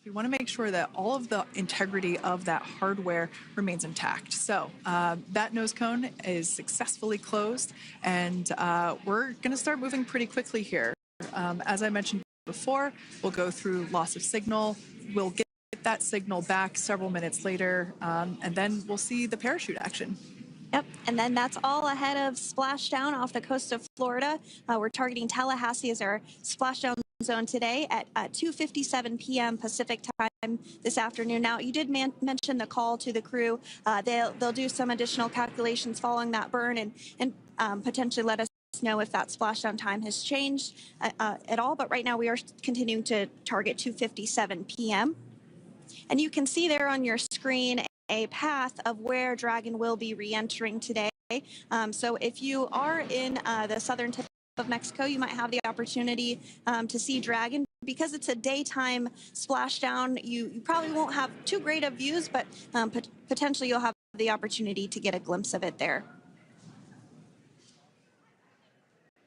We want to make sure that all of the integrity of that hardware remains intact. So that nose cone is successfully closed, and we're going to start moving pretty quickly here. As I mentioned before, we'll go through loss of signal. We'll get that signal back several minutes later, and then we'll see the parachute action. Yep, and then that's all ahead of splashdown off the coast of Florida. We're targeting Tallahassee as our splashdown zone today at 2:57 p.m. Pacific time this afternoon. Now, you did mention the call to the crew. They'll do some additional calculations following that burn and potentially let us know if that splashdown time has changed at all. But right now, we are continuing to target 2:57 p.m. And you can see there on your screen a path of where Dragon will be re-entering today. So if you are in the southern tip of Mexico, you might have the opportunity to see Dragon. Because it's a daytime splashdown, you probably won't have too great of views, but potentially you'll have the opportunity to get a glimpse of it there.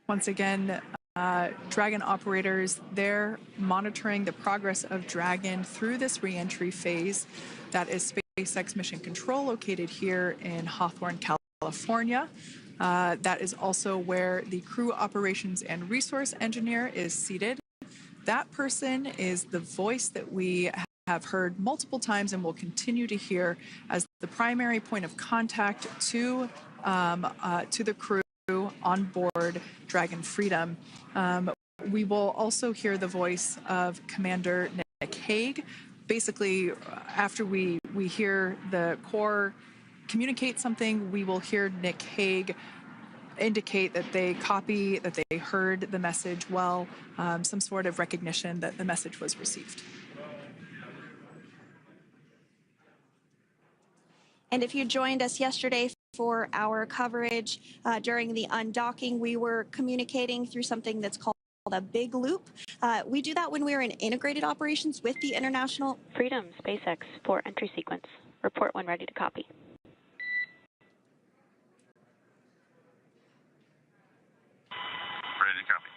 Once again, Dragon operators, they're monitoring the progress of Dragon through this re-entry phase. That is SpaceX Mission Control, located here in Hawthorne, California. That is also where the crew operations and resource engineer is seated. That person is the voice that we have heard multiple times and will continue to hear as the primary point of contact to the crew on board Dragon Freedom. We will also hear the voice of Commander Nick Hague. Basically, after we hear the Corps communicate something, we will hear Nick Hague indicate that they copy, that they heard the message well, some sort of recognition that the message was received. And if you joined us yesterday for our coverage during the undocking, we were communicating through something that's called a big loop. We do that when we're in integrated operations with the International Freedom SpaceX for entry sequence. Report when ready to copy. Ready to copy.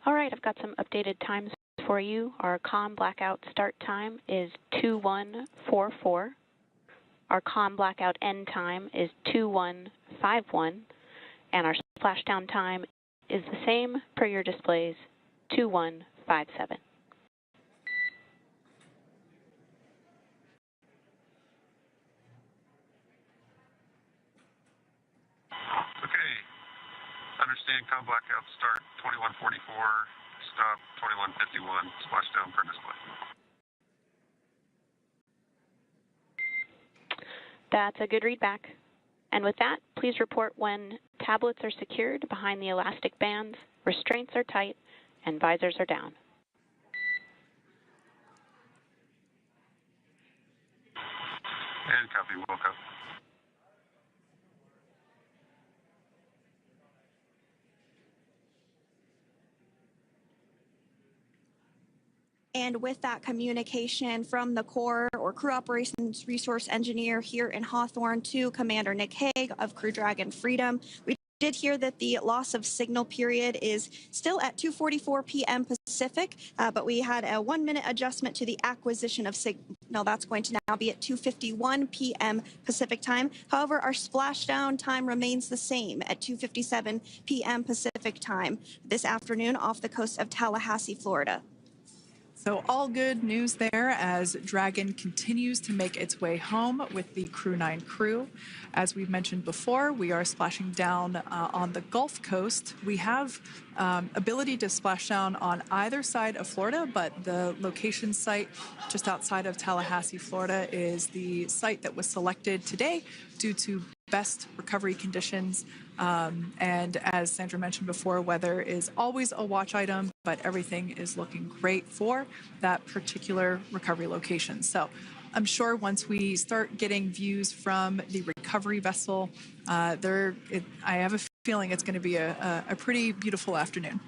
All right, I've got some updated times for you. Our comm blackout start time is 2144. Our comm blackout end time is 2151. And our splashdown time is the same per your displays, 2157. Okay. Understand comm blackout start 2144, stop 2151, splashdown per display. That's a good readback. And with that, please report when tablets are secured behind the elastic bands, restraints are tight, and visors are down. And copy, welcome. And with that communication from the Corps or Crew Operations Resource Engineer here in Hawthorne to Commander Nick Hague of Crew Dragon Freedom, we did hear that the loss of signal period is still at 2:44 p.m. Pacific, but we had a 1-minute adjustment to the acquisition of signal. That's going to now be at 2:51 p.m. Pacific time. However, our splashdown time remains the same at 2:57 p.m. Pacific time this afternoon off the coast of Tallahassee, Florida. So all good news there as Dragon continues to make its way home with the Crew 9 crew. As we've mentioned before, we are splashing down on the Gulf Coast. We have ability to splash down on either side of Florida, but the location site just outside of Tallahassee, Florida is the site that was selected today due to best recovery conditions. And as Sandra mentioned before, weather is always a watch item, but everything is looking great for that particular recovery location. So I'm sure once we start getting views from the recovery vessel, I have a feeling it's going to be a pretty beautiful afternoon.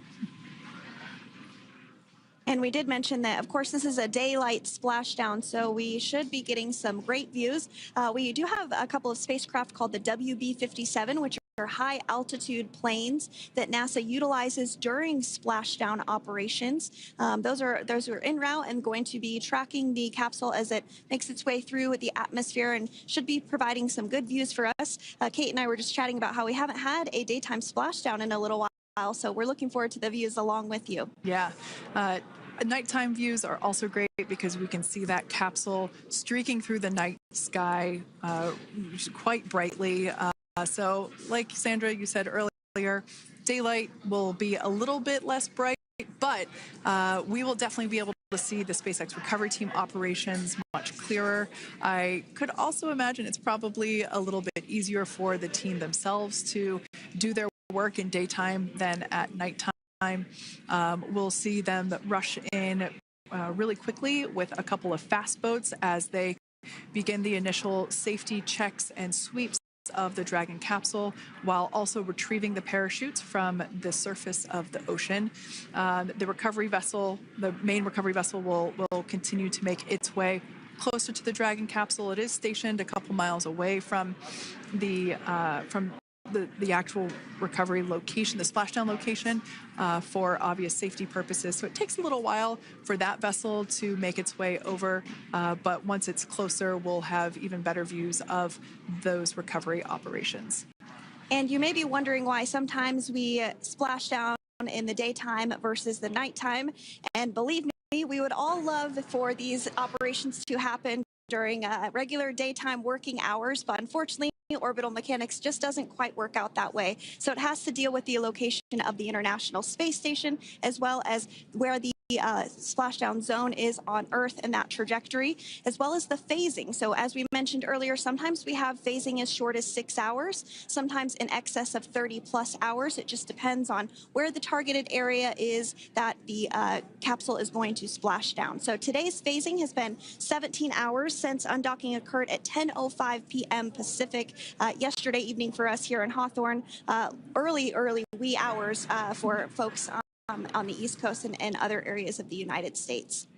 And we did mention that, of course, this is a daylight splashdown, so we should be getting some great views. We do have a couple of spacecraft called the WB-57, which are high altitude planes that NASA utilizes during splashdown operations. Those are en route and going to be tracking the capsule as it makes its way through the atmosphere and should be providing some good views for us. Kate and I were just chatting about how we haven't had a daytime splashdown in a little while, so we're looking forward to the views along with you. Yeah. Nighttime views are also great because we can see that capsule streaking through the night sky quite brightly. So like Sandra, you said earlier, daylight will be a little bit less bright, but we will definitely be able to see the SpaceX recovery team operations much clearer. I could also imagine it's probably a little bit easier for the team themselves to do their work in daytime than at nighttime. We'll see them rush in really quickly with a couple of fast boats as they begin the initial safety checks and sweeps of the Dragon capsule, while also retrieving the parachutes from the surface of the ocean. The recovery vessel, the main recovery vessel, will continue to make its way closer to the Dragon capsule. It is stationed a couple miles away from the actual recovery location, the splashdown location, for obvious safety purposes. So it takes a little while for that vessel to make its way over, but once it's closer, we'll have even better views of those recovery operations. And you may be wondering why sometimes we splash down in the daytime versus the nighttime. And believe me, we would all love for these operations to happen during regular daytime working hours, but unfortunately, orbital mechanics just doesn't quite work out that way. So it has to deal with the location of the International Space Station, as well as where the splashdown zone is on Earth and that trajectory, as well as the phasing. So as we mentioned earlier, sometimes we have phasing as short as 6 hours, sometimes in excess of 30+ hours. It just depends on where the targeted area is that the capsule is going to splash down. So today's phasing has been 17 hours since undocking occurred at 10:05 p.m. Pacific yesterday evening for us here in Hawthorne. Early wee hours for folks on the East Coast and other areas of the United States.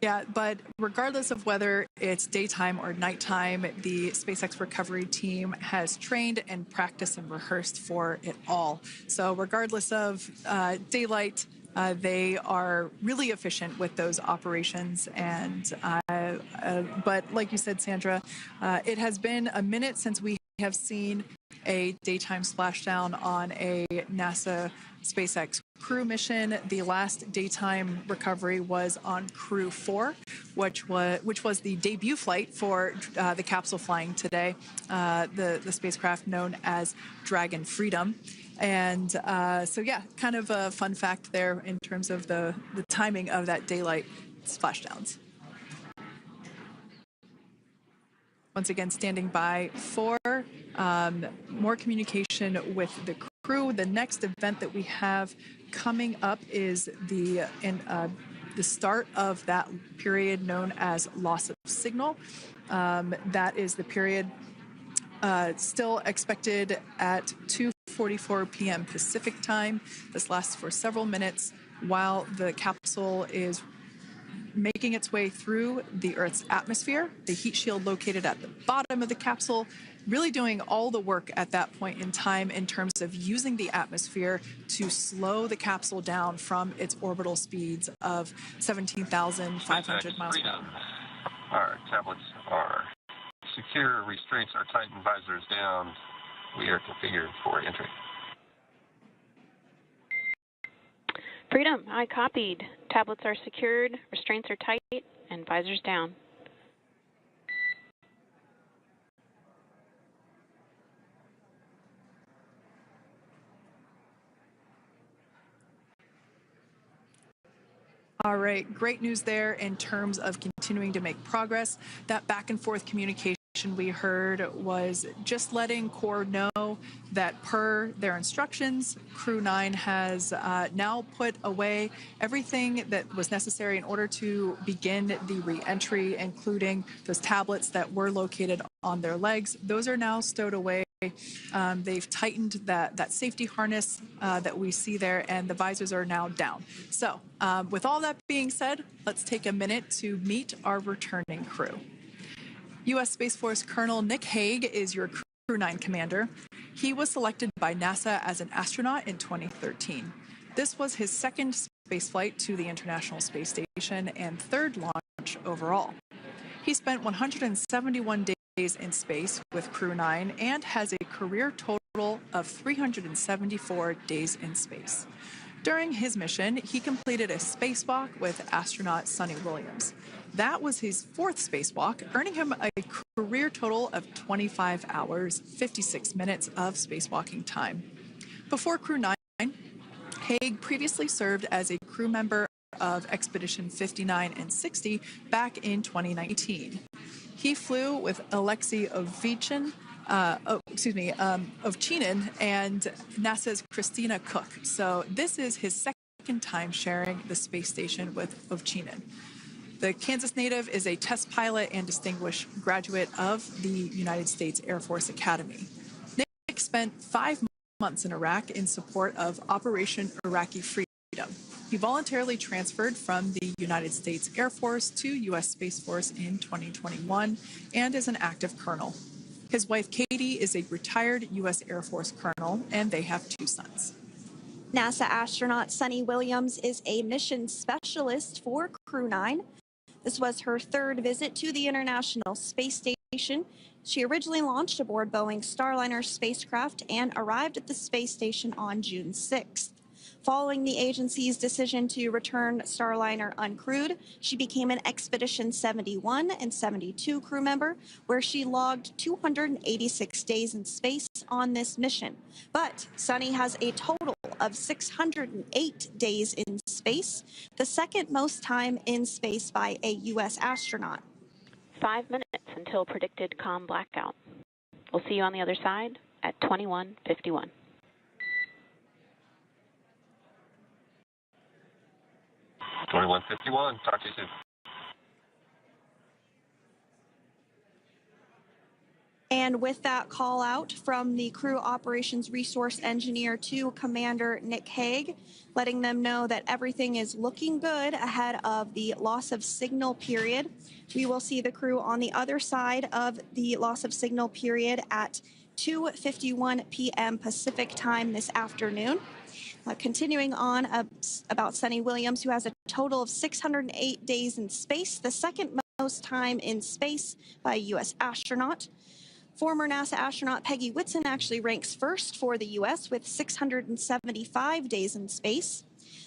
Yeah, but regardless of whether it's daytime or nighttime, the SpaceX recovery team has trained and practiced and rehearsed for it all. So regardless of daylight, they are really efficient with those operations. And but like you said, Sandra, it has been a minute since we have seen a daytime splashdown on a NASA SpaceX crew mission. The last daytime recovery was on Crew 4, which was the debut flight for the capsule flying today, the spacecraft known as Dragon Freedom. And so yeah, kind of a fun fact there in terms of the timing of that daylight splashdowns. Once again, standing by for more communication with the crew. The next event that we have coming up is the start of that period known as loss of signal. That is the period still expected at 2:44 p.m. Pacific time. This lasts for several minutes while the capsule is making its way through the Earth's atmosphere, the heat shield located at the bottom of the capsule, really doing all the work at that point in time in terms of using the atmosphere to slow the capsule down from its orbital speeds of 17,500 miles per hour. Our tablets are secure, restraints are tightened, visors down. We are configured for entry. Freedom, I copied. Tablets are secured, restraints are tight, and visors down. All right, great news there in terms of continuing to make progress. That back and forth communication we heard was just letting Core know that per their instructions, Crew 9 has now put away everything that was necessary in order to begin the re-entry, including those tablets that were located on their legs. Those are now stowed away. They've tightened that safety harness that we see there, and the visors are now down. So with all that being said, let's take a minute to meet our returning crew. U.S. Space Force Colonel Nick Hague is your crew Crew 9 commander. He was selected by NASA as an astronaut in 2013. This was his second spaceflight to the International Space Station and third launch overall. He spent 171 days in space with Crew 9 and has a career total of 374 days in space. During his mission, he completed a spacewalk with astronaut Suni Williams. That was his fourth spacewalk, earning him a career total of 25 hours, 56 minutes of spacewalking time. Before Crew 9, Haig previously served as a crew member of Expedition 59 and 60 back in 2019. He flew with Alexei Ovchinin and NASA's Christina Cook. So this is his second time sharing the space station with Ovchinin. The Kansas native is a test pilot and distinguished graduate of the United States Air Force Academy. Nick spent 5 months in Iraq in support of Operation Iraqi Freedom. He voluntarily transferred from the United States Air Force to U.S. Space Force in 2021 and is an active colonel. His wife, Katie, is a retired U.S. Air Force colonel, and they have 2 sons. NASA astronaut Suni Williams is a mission specialist for Crew 9. This was her third visit to the International Space Station. She originally launched aboard Boeing Starliner spacecraft and arrived at the space station on June 6th. Following the agency's decision to return Starliner uncrewed, she became an Expedition 71 and 72 crew member, where she logged 286 days in space on this mission. But Suni has a total of 608 days in space, the second most time in space by a U.S. astronaut. 5 minutes until predicted calm blackout. We'll see you on the other side at 21:51. Talk to you soon. And with that call out from the crew operations resource engineer to Commander Nick Haig, letting them know that everything is looking good ahead of the loss of signal period. We will see the crew on the other side of the loss of signal period at 2:51 p.m. Pacific time this afternoon. Continuing on about Suni Williams, who has a total of 608 days in space, the second most time in space by a U.S. astronaut. Former NASA astronaut Peggy Whitson actually ranks first for the U.S. with 675 days in space.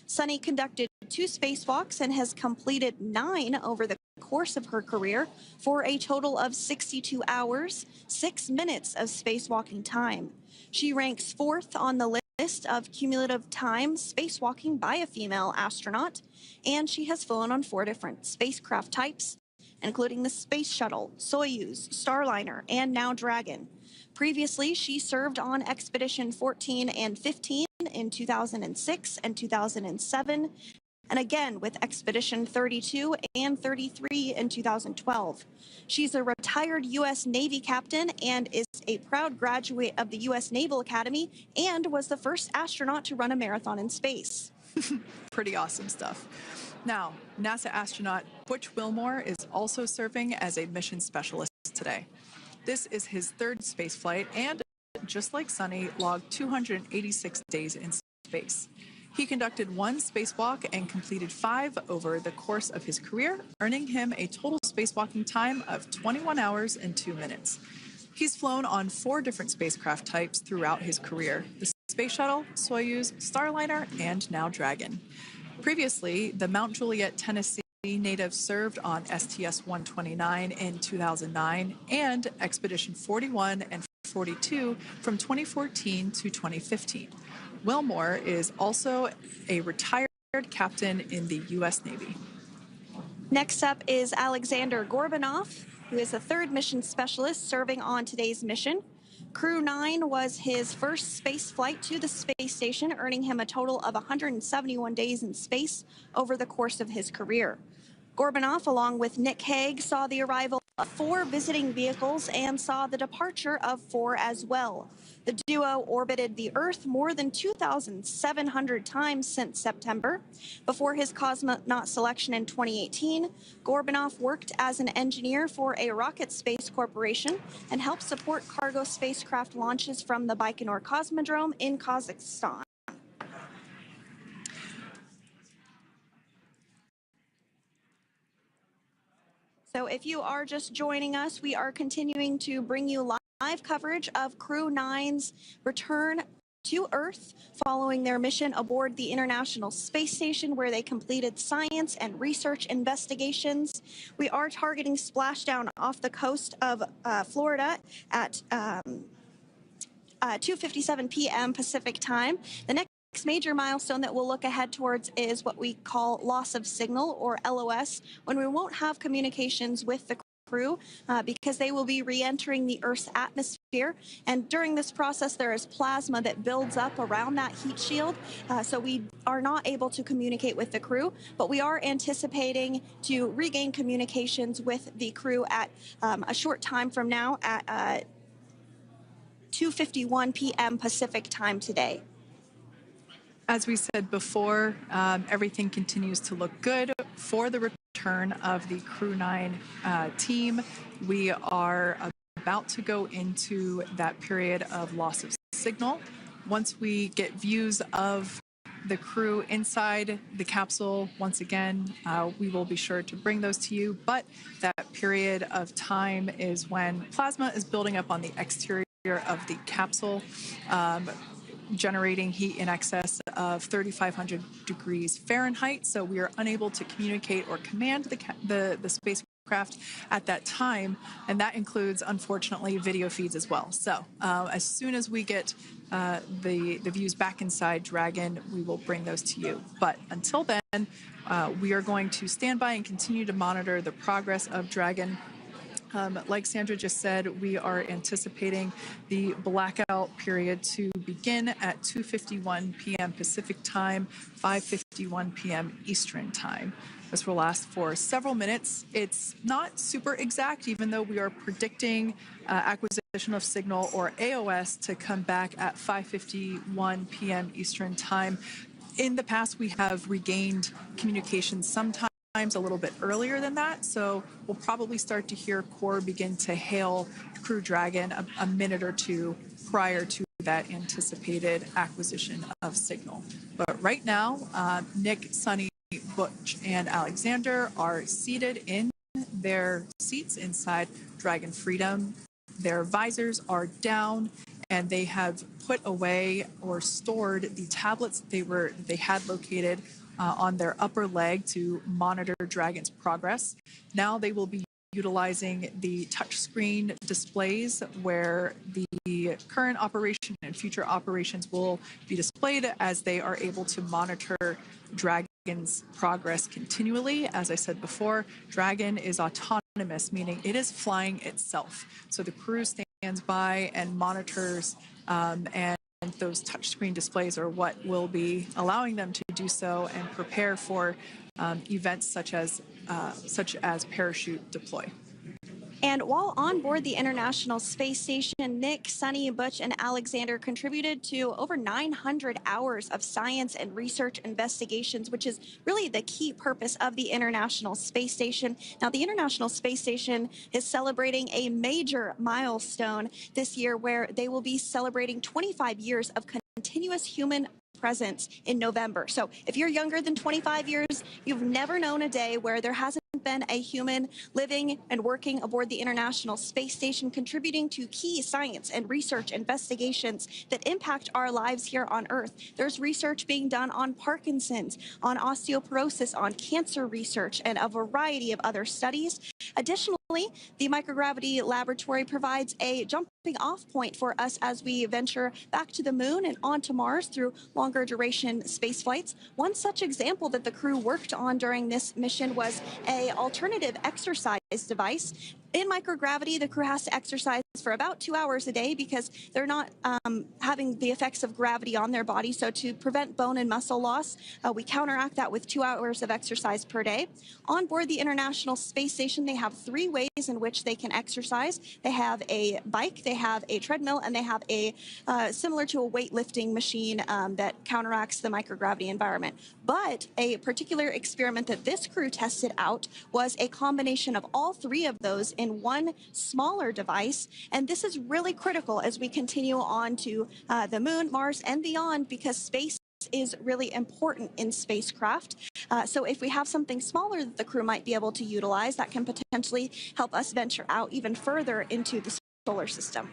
Suni conducted 2 spacewalks and has completed 9 over the course of her career for a total of 62 hours, 6 minutes of spacewalking time. She ranks 4th on the list of cumulative time spacewalking by a female astronaut, and she has flown on 4 different spacecraft types, including the Space Shuttle, Soyuz, Starliner, and now Dragon. Previously, she served on Expedition 14 and 15 in 2006 and 2007, and again with Expedition 32 and 33 in 2012. She's a retired U.S. Navy captain and is a proud graduate of the U.S. Naval Academy and was the first astronaut to run a marathon in space. Pretty awesome stuff. Now, NASA astronaut Butch Wilmore is also serving as a mission specialist today. This is his 3rd spaceflight and, just like Suni, logged 286 days in space. He conducted 1 spacewalk and completed 5 over the course of his career, earning him a total spacewalking time of 21 hours and 2 minutes. He's flown on 4 different spacecraft types throughout his career: the Space Shuttle, Soyuz, Starliner, and now Dragon. Previously, the Mount Juliet, Tennessee native served on STS-129 in 2009 and Expedition 41 and 42 from 2014 to 2015. Wilmore is also a retired captain in the U.S. Navy. Next up is Alexander Gorbanov, who is the 3rd mission specialist serving on today's mission. Crew 9 was his first space flight to the space station, earning him a total of 171 days in space over the course of his career. Gorbanov, along with Nick Haig, saw the arrival of 4 visiting vehicles and saw the departure of 4 as well. The duo orbited the Earth more than 2,700 times since September. Before his cosmonaut selection in 2018, Gorbunov worked as an engineer for a rocket space corporation and helped support cargo spacecraft launches from the Baikonur Cosmodrome in Kazakhstan. So if you are just joining us, we are continuing to bring you live coverage of Crew 9's return to Earth following their mission aboard the International Space Station, where they completed science and research investigations. We are targeting splashdown off the coast of Florida at 2:57 p.m. Pacific time. The next major milestone that we'll look ahead towards is what we call loss of signal, or LOS, when we won't have communications with the crew because they will be re-entering the Earth's atmosphere. And during this process, there is plasma that builds up around that heat shield, so we are not able to communicate with the crew, but we are anticipating to regain communications with the crew at a short time from now at 2:51 p.m. Pacific time today. As we said before, everything continues to look good for the return of the Crew 9 team. We are about to go into that period of loss of signal. Once we get views of the crew inside the capsule, once again, we will be sure to bring those to you. But that period of time is when plasma is building up on the exterior of the capsule, generating heat in excess of 3,500 degrees Fahrenheit. So we are unable to communicate or command the spacecraft at that time. And that includes, unfortunately, video feeds as well. So as soon as we get the views back inside Dragon, we will bring those to you. But until then, we are going to stand by and continue to monitor the progress of Dragon. Like Sandra just said, we are anticipating the blackout period to begin at 2:51 p.m. Pacific time, 5:51 p.m. Eastern time. This will last for several minutes. It's not super exact, even though we are predicting acquisition of signal, or AOS, to come back at 5:51 p.m. Eastern time. In the past, we have regained communication sometimes a little bit earlier than that, so we'll probably start to hear Core begin to hail Crew Dragon a minute or two prior to that anticipated acquisition of signal. But right now, Nick, Sunny, Butch, and Alexander are seated in their seats inside Dragon Freedom. Their visors are down, and they have put away or stored the tablets they had located on their upper leg to monitor Dragon's progress. Now they will be utilizing the touchscreen displays, where the current operation and future operations will be displayed as they are able to monitor Dragon's progress continually. As I said before, Dragon is autonomous, meaning it is flying itself. So the crew stands by and monitors, and those touchscreen displays are what will be allowing them to do so and prepare for events such as parachute deploy. And while on board the International Space Station, Nick, Sunny, Butch, and Alexander contributed to over 900 hours of science and research investigations, which is really the key purpose of the International Space Station. Now, the International Space Station is celebrating a major milestone this year, where they will be celebrating 25 years of continuous human presence in November. So if you're younger than 25 years, you've never known a day where there hasn't been a human living and working aboard the International Space Station, contributing to key science and research investigations that impact our lives here on Earth. There's research being done on Parkinson's, on osteoporosis, on cancer research, and a variety of other studies. Additionally, the microgravity laboratory provides a jumping off point for us as we venture back to the moon and onto Mars through longer duration space flights. One such example that the crew worked on during this mission was an alternative exercise device. In microgravity, the crew has to exercise for about 2 hours a day because they're not having the effects of gravity on their body. So to prevent bone and muscle loss, we counteract that with 2 hours of exercise per day. On board the International Space Station, they have 3 ways in which they can exercise. They have a bike, they have a treadmill, and they have a similar to a weightlifting machine that counteracts the microgravity environment. But a particular experiment that this crew tested out was a combination of all 3 of those in one smaller device. And this is really critical as we continue on to the moon, Mars, and beyond, because space is really important in spacecraft. So if we have something smaller that the crew might be able to utilize, that can potentially help us venture out even further into the solar system.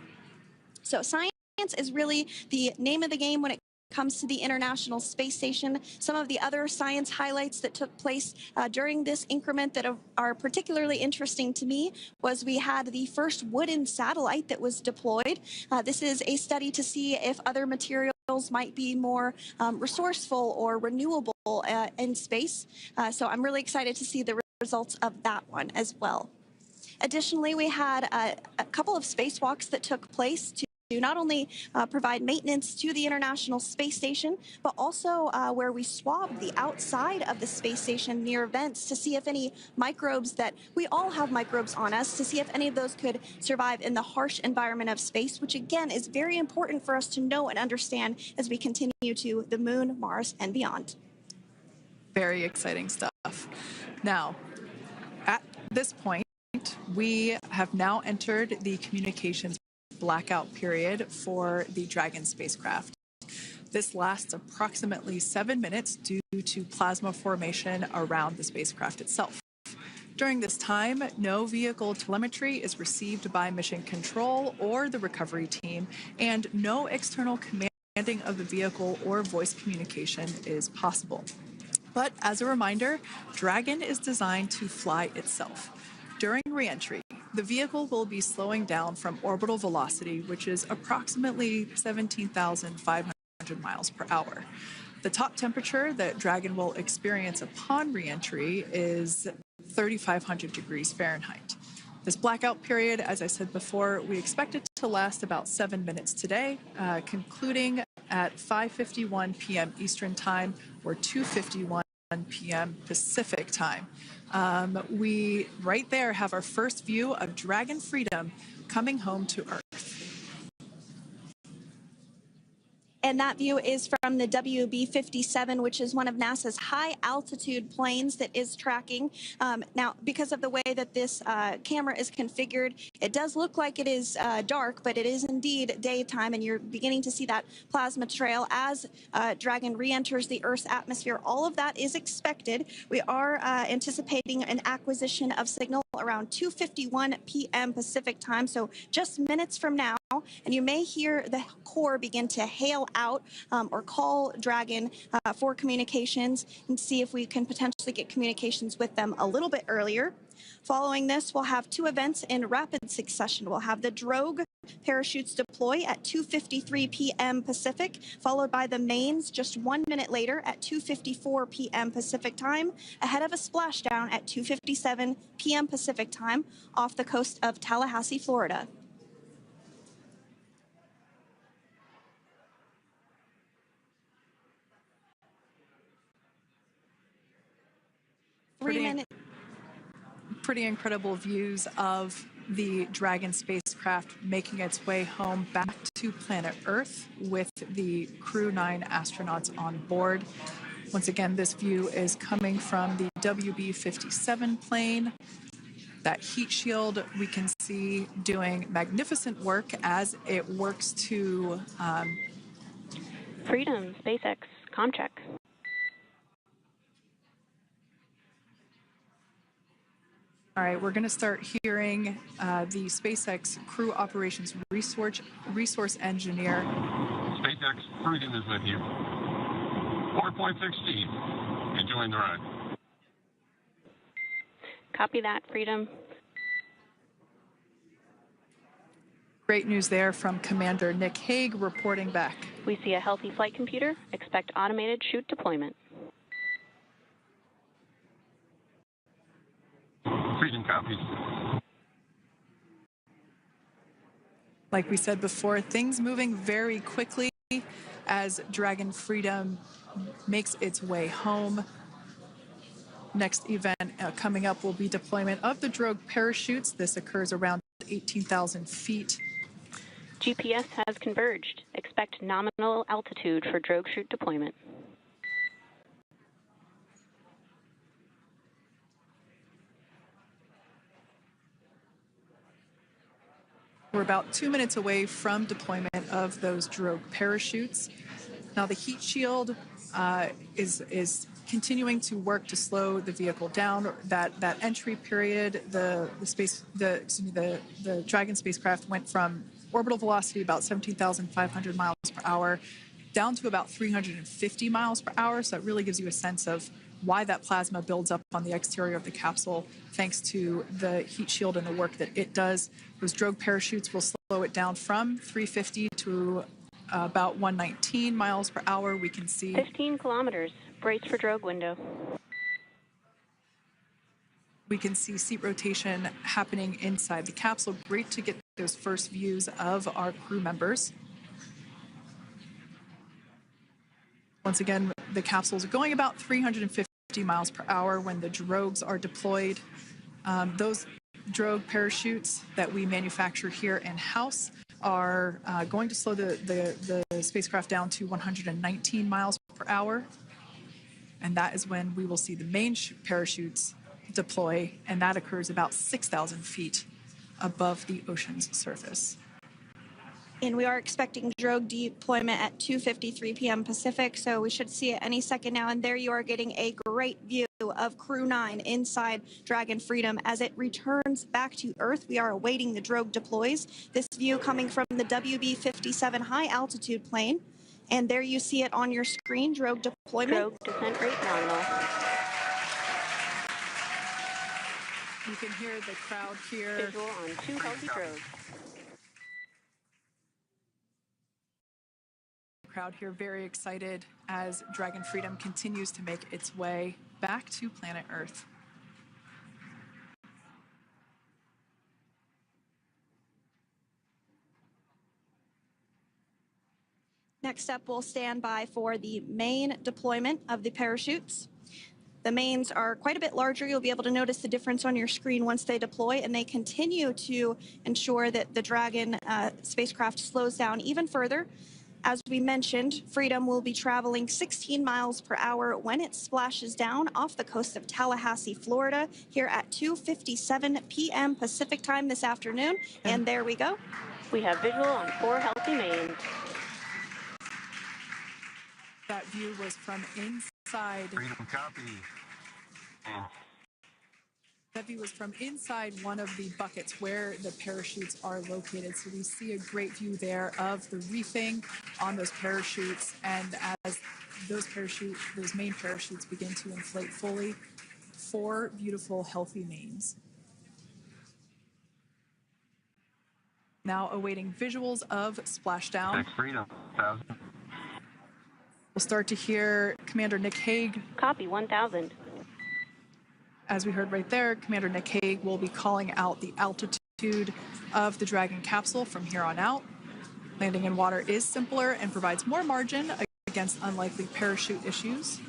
So science is really the name of the game when it comes to the International Space Station. Some of the other science highlights that took place during this increment that are particularly interesting to me was we had the first wooden satellite that was deployed. This is a study to see if other materials might be more resourceful or renewable in space. So I'm really excited to see the results of that one as well. Additionally, we had a couple of spacewalks that took place to not only provide maintenance to the International Space Station, but also where we swabbed the outside of the space station near vents to see if any microbes that we all have microbes on us, to see if any of those could survive in the harsh environment of space, which again is very important for us to know and understand as we continue to the moon, Mars, and beyond. Very exciting stuff. Now, at this point, we have now entered the communications blackout period for the Dragon spacecraft. This lasts approximately 7 minutes due to plasma formation around the spacecraft itself. During this time, no vehicle telemetry is received by mission control or the recovery team, and no external commanding of the vehicle or voice communication is possible. But as a reminder, Dragon is designed to fly itself. During re-entry, the vehicle will be slowing down from orbital velocity, which is approximately 17,500 miles per hour. The top temperature that Dragon will experience upon re-entry is 3,500 degrees Fahrenheit. This blackout period, as I said before, we expect it to last about 7 minutes today, concluding at 5:51 p.m. Eastern Time or 2:51 p.m. Pacific Time. We right there have our first view of Dragon Freedom coming home to Earth. And that view is from the WB-57, which is one of NASA's high-altitude planes that is tracking. Now, because of the way that this camera is configured, it does look like it is dark, but it is indeed daytime, and you're beginning to see that plasma trail as Dragon re-enters the Earth's atmosphere. All of that is expected. We are anticipating an acquisition of signal around 2:51 p.m. Pacific Time, so just minutes from now, and you may hear the core begin to hail out or call Dragon for communications and see if we can potentially get communications with them a little bit earlier. Following this, we'll have 2 events in rapid succession. We'll have the drogue parachutes deploy at 2:53 p.m. Pacific, followed by the mains just 1 minute later at 2:54 p.m. Pacific Time, ahead of a splashdown at 2:57 p.m. Pacific Time off the coast of Tallahassee, Florida. Pretty incredible views of the Dragon spacecraft making its way home back to planet Earth with the Crew 9 astronauts on board. Once again, this view is coming from the WB-57 plane. That heat shield we can see doing magnificent work as it works to... Freedom, SpaceX, comm check. All right, we're going to start hearing the SpaceX Crew Operations Resource Engineer. SpaceX Freedom is with you. 4.16. Enjoying the ride. Copy that, Freedom. Great news there from Commander Nick Hague reporting back. We see a healthy flight computer. Expect automated chute deployment. Freedom copies. Like we said before, things moving very quickly as Dragon Freedom makes its way home. Next event coming up will be deployment of the drogue parachutes. This occurs around 18,000 feet. GPS has converged. Expect nominal altitude for drogue chute deployment. We're about 2 minutes away from deployment of those drogue parachutes. Now the heat shield is continuing to work to slow the vehicle down. That entry period, the Dragon spacecraft went from orbital velocity about 17,500 miles per hour down to about 350 miles per hour. So it really gives you a sense of why that plasma builds up on the exterior of the capsule, thanks to the heat shield and the work that it does. Those drogue parachutes will slow it down from 350 to about 119 miles per hour. We can see 15 kilometers. Brace for drogue window. We can see seat rotation happening inside the capsule. Great to get those first views of our crew members. Once again, the capsules are going about 350 miles per hour when the drogues are deployed. Those drogue parachutes that we manufacture here in-house are going to slow the spacecraft down to 119 miles per hour. And that is when we will see the main parachutes deploy, and that occurs about 6,000 feet above the ocean's surface. And we are expecting drogue deployment at 2:53 p.m. Pacific, so we should see it any second now. And there you are getting a great view of Crew 9 inside Dragon Freedom as it returns back to Earth. We are awaiting the drogue deploys. This view coming from the WB-57 high altitude plane. And there you see it on your screen, drogue deployment. Drogue descent rate nominal. You can hear the crowd here. Visual on 2 healthy drogues. Crowd here very excited as Dragon Freedom continues to make its way back to planet Earth. Next up, we'll stand by for the main deployment of the parachutes. The mains are quite a bit larger. You'll be able to notice the difference on your screen once they deploy, and they continue to ensure that the Dragon spacecraft slows down even further. As we mentioned, Freedom will be traveling 16 miles per hour when it splashes down off the coast of Tallahassee, Florida, here at 2:57 p.m. Pacific time this afternoon. And there we go. We have visual on 4 healthy mains. That view was from inside. Freedom copy. That view was from inside one of the buckets where the parachutes are located. So we see a great view there of the reefing on those parachutes. And as those main parachutes begin to inflate fully, 4 beautiful, healthy mains. Now awaiting visuals of splashdown. Freedom, 1,000. We'll start to hear Commander Nick Hague. Copy, 1,000. As we heard right there, Commander Nick Hague will be calling out the altitude of the Dragon capsule from here on out. Landing in water is simpler and provides more margin against unlikely parachute issues.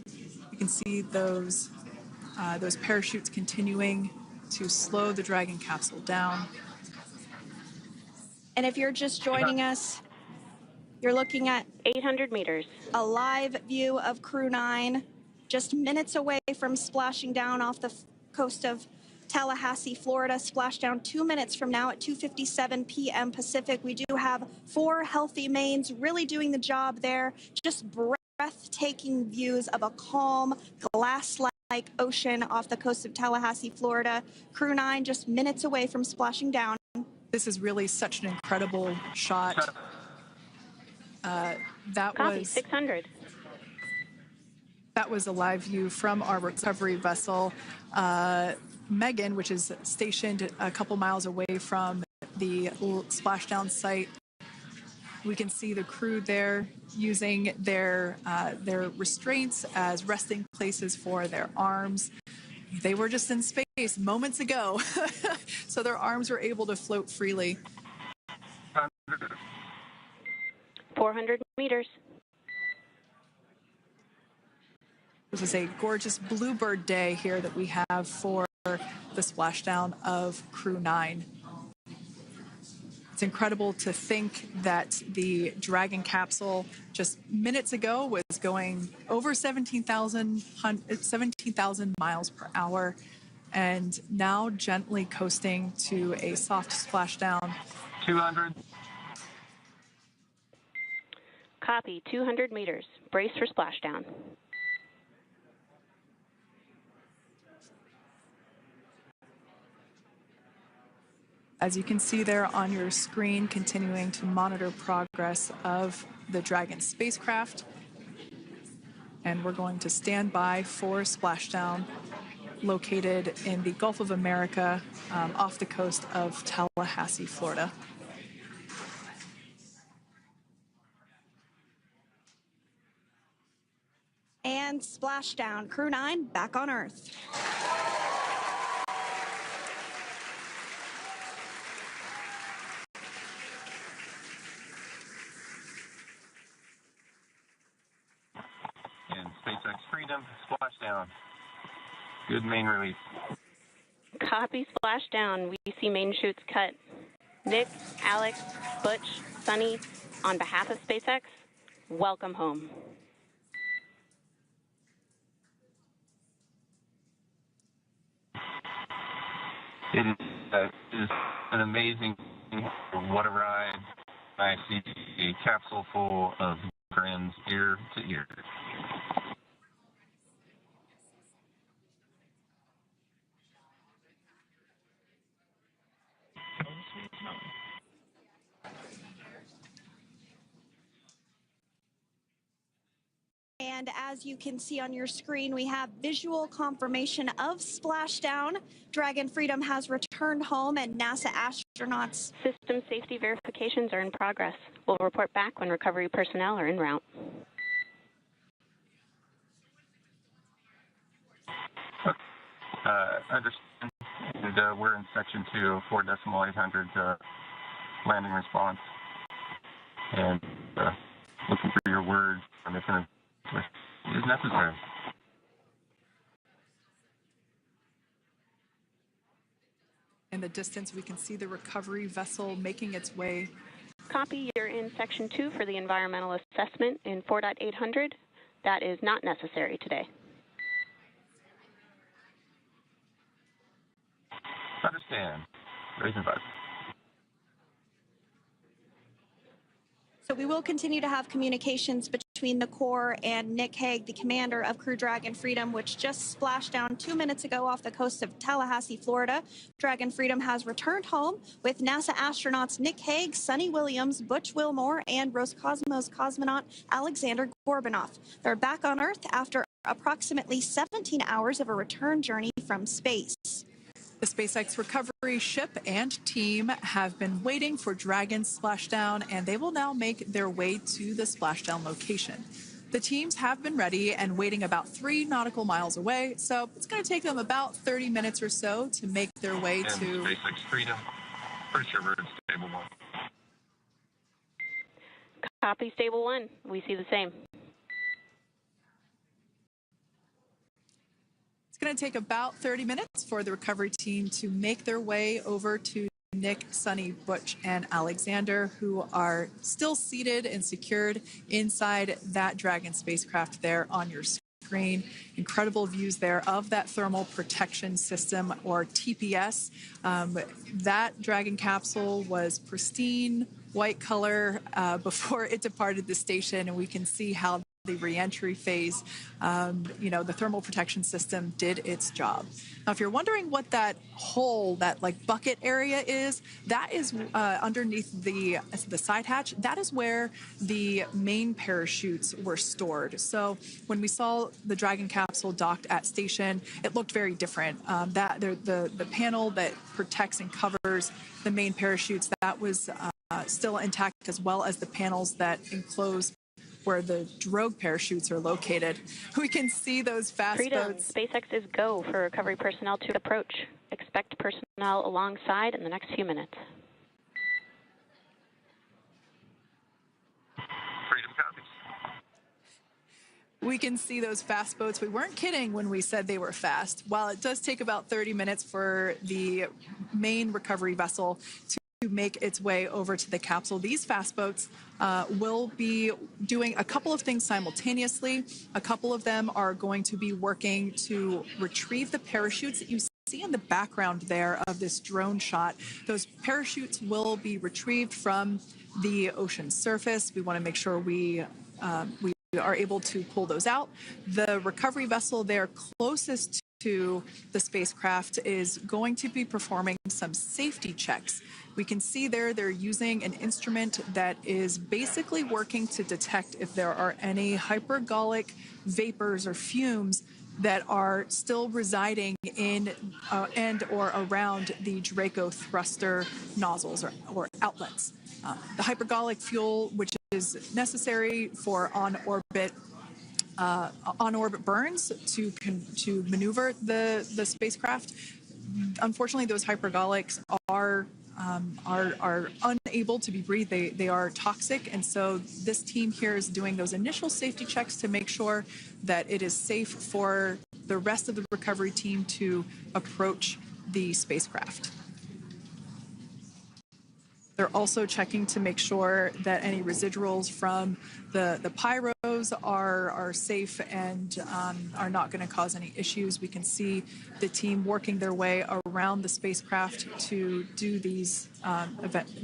You can see those parachutes continuing to slow the Dragon capsule down. And if you're just joining us, you're looking at 800 meters. a live view of Crew 9, just minutes away from splashing down off the coast of Tallahassee, Florida. Splashdown 2 minutes from now at 2:57 p.m. Pacific. We do have 4 healthy mains really doing the job there. Just breathtaking views of a calm, glass-like ocean off the coast of Tallahassee, Florida. Crew 9 just minutes away from splashing down. This is really such an incredible shot. Copy, 600. That was a live view from our recovery vessel, Megan, which is stationed a couple miles away from the splashdown site. We can see the crew there using their restraints as resting places for their arms. They were just in space moments ago, so their arms were able to float freely. 400 meters. This is a gorgeous bluebird day here that we have for the splashdown of Crew 9. It's incredible to think that the Dragon capsule just minutes ago was going over 17,000 miles per hour and now gently coasting to a soft splashdown. 200. Copy, 200 meters. Brace for splashdown. As you can see there on your screen, continuing to monitor progress of the Dragon spacecraft. And we're going to stand by for splashdown located in the Gulf of America off the coast of Tallahassee, Florida. And splashdown. Crew 9 back on Earth. And SpaceX Freedom, splashdown. Good main release. Copy, splashdown. We see main chutes cut. Nick, Alex, Butch, Sunny, on behalf of SpaceX, welcome home. It is an amazing, what a ride. I see a capsule full of friends ear to ear. And as you can see on your screen, we have visual confirmation of splashdown. Dragon Freedom has returned home, and NASA astronauts. System safety verifications are in progress. We'll report back when recovery personnel are en route. Understand, and we're in section 2, 4.800 landing response. And looking for your word on if it is necessary. In the distance, we can see the recovery vessel making its way. Copy, you're in section 2 for the environmental assessment in 4.800. That is not necessary today. Understand. Raise and buzz. So we will continue to have communications between the Corps and Nick Hague, the commander of Crew Dragon Freedom, which just splashed down 2 minutes ago off the coast of Tallahassee, Florida. Dragon Freedom has returned home with NASA astronauts Nick Hague, Sunny Williams, Butch Wilmore, and Roscosmos cosmonaut Alexander Gorbunov. They're back on Earth after approximately 17 hours of a return journey from space. The SpaceX recovery ship and team have been waiting for Dragon's splashdown, and they will now make their way to the splashdown location. The teams have been ready and waiting about 3 nautical miles away, so it's going to take them about 30 minutes or so to make their way and to SpaceX Freedom. Pretty sure we're in stable 1. Copy, stable 1. We see the same. It's going to take about 30 minutes for the recovery team to make their way over to Nick, Sunny, Butch, and Alexander, who are still seated and secured inside that Dragon spacecraft there on your screen. Incredible views there of that thermal protection system, or TPS. That Dragon capsule was pristine white color before it departed the station, and we can see how the reentry phase, the thermal protection system did its job. Now, if you're wondering what that hole, that like bucket area is, that is underneath the side hatch. That is where the main parachutes were stored. So when we saw the Dragon capsule docked at station, it looked very different. The panel that protects and covers the main parachutes, that was still intact, as well as the panels that enclose where the drogue parachutes are located. We can see those fast Freedom. boats. SpaceX is go for recovery personnel to approach. Expect personnel alongside in the next few minutes. We can see those fast boats. We weren't kidding when we said they were fast. While it does take about 30 minutes for the main recovery vessel to make its way over to the capsule, these fast boats will be doing a couple of things simultaneously. A couple of them are going to be working to retrieve the parachutes that you see in the background there of this drone shot. Those parachutes will be retrieved from the ocean surface. We want to make sure we are able to pull those out. The recovery vessel there closest to the spacecraft is going to be performing some safety checks. We can see there they're using an instrument that is basically working to detect if there are any hypergolic vapors or fumes that are still residing in and or around the Directo thruster nozzles or outlets. The hypergolic fuel, which is necessary for on-orbit burns to maneuver the spacecraft. Unfortunately, those hypergolics are unable to be breathed. They are toxic, and so this team here is doing those initial safety checks to make sure that it is safe for the rest of the recovery team to approach the spacecraft. They're also checking to make sure that any residuals from the pyros are safe and are not going to cause any issues. We can see the team working their way around the spacecraft to do these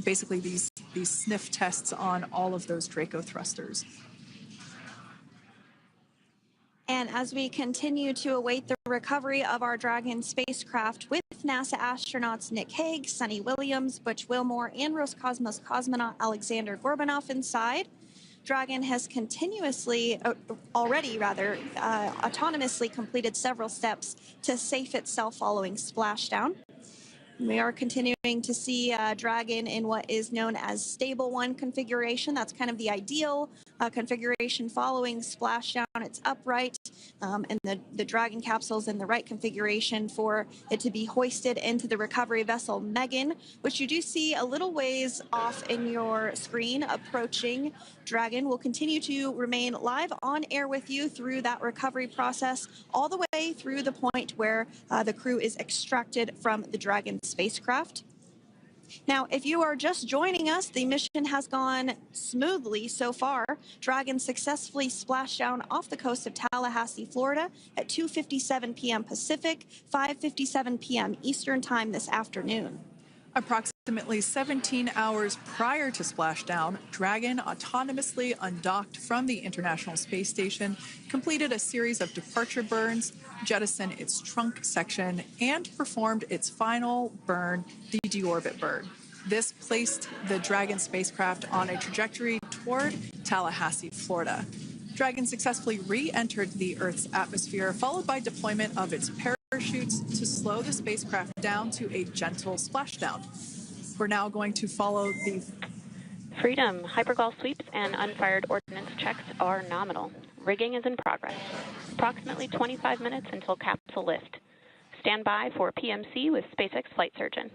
basically these sniff tests on all of those Directo thrusters. And as we continue to await the recovery of our Dragon spacecraft with NASA astronauts Nick Hague, Sunny Williams, Butch Wilmore, and Roscosmos cosmonaut Alexander Gorbanov inside, Dragon has autonomously completed several steps to safe itself following splashdown. We are continuing to see Dragon in what is known as stable 1 configuration. That's kind of the ideal configuration following splashdown. It's upright, and the Dragon capsule's in the right configuration for it to be hoisted into the recovery vessel Megan, which you do see a little ways off in your screen approaching. Dragon will continue to remain live on air with you through that recovery process, all the way through the point where the crew is extracted from the Dragon spacecraft. Now, if you are just joining us, the mission has gone smoothly so far. Dragon successfully splashed down off the coast of Tallahassee, Florida at 2:57 p.m. Pacific, 5:57 p.m. Eastern Time this afternoon. Approximately 17 hours prior to splashdown, Dragon autonomously undocked from the International Space Station, completed a series of departure burns, jettisoned its trunk section, and performed its final burn, the deorbit burn. This placed the Dragon spacecraft on a trajectory toward Tallahassee, Florida. Dragon successfully re-entered the Earth's atmosphere, followed by deployment of its parachutes to slow the spacecraft down to a gentle splashdown. We're now going to follow the Freedom. Hypergol sweeps and unfired ordnance checks are nominal. Rigging is in progress. Approximately 25 minutes until capsule lift. Stand by for PMC with SpaceX flight surgeon.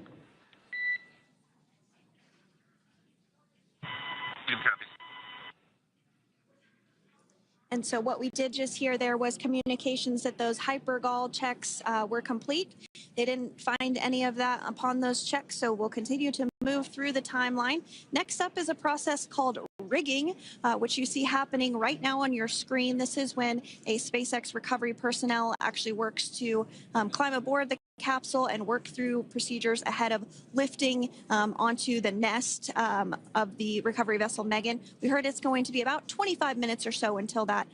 And so what we did just hear there was communications that those hypergol checks were complete. They didn't find any of that upon those checks, so we'll continue to move through the timeline. Next up is a process called rigging, which you see happening right now on your screen. This is when a SpaceX recovery personnel actually works to climb aboard the capsule and work through procedures ahead of lifting onto the nest of the recovery vessel Megan. We heard it's going to be about 25 minutes or so until that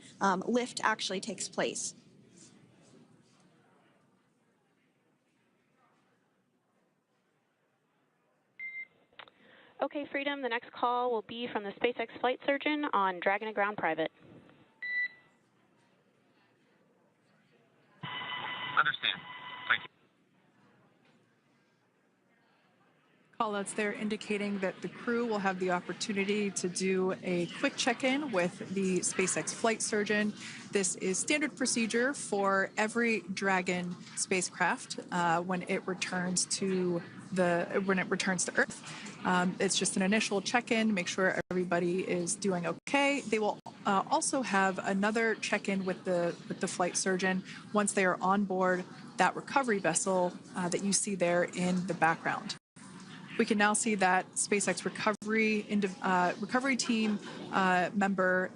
lift actually takes place. Okay, Freedom, the next call will be from the SpaceX flight surgeon on Dragon to Ground Private. Understand. Thank you. callouts there indicating that the crew will have the opportunity to do a quick check-in with the SpaceX flight surgeon. This is standard procedure for every Dragon spacecraft when it returns to Earth. It's just an initial check-in, make sure everybody is doing okay. They will also have another check-in with the flight surgeon once they are on board that recovery vessel that you see there in the background. We can now see that SpaceX recovery team member.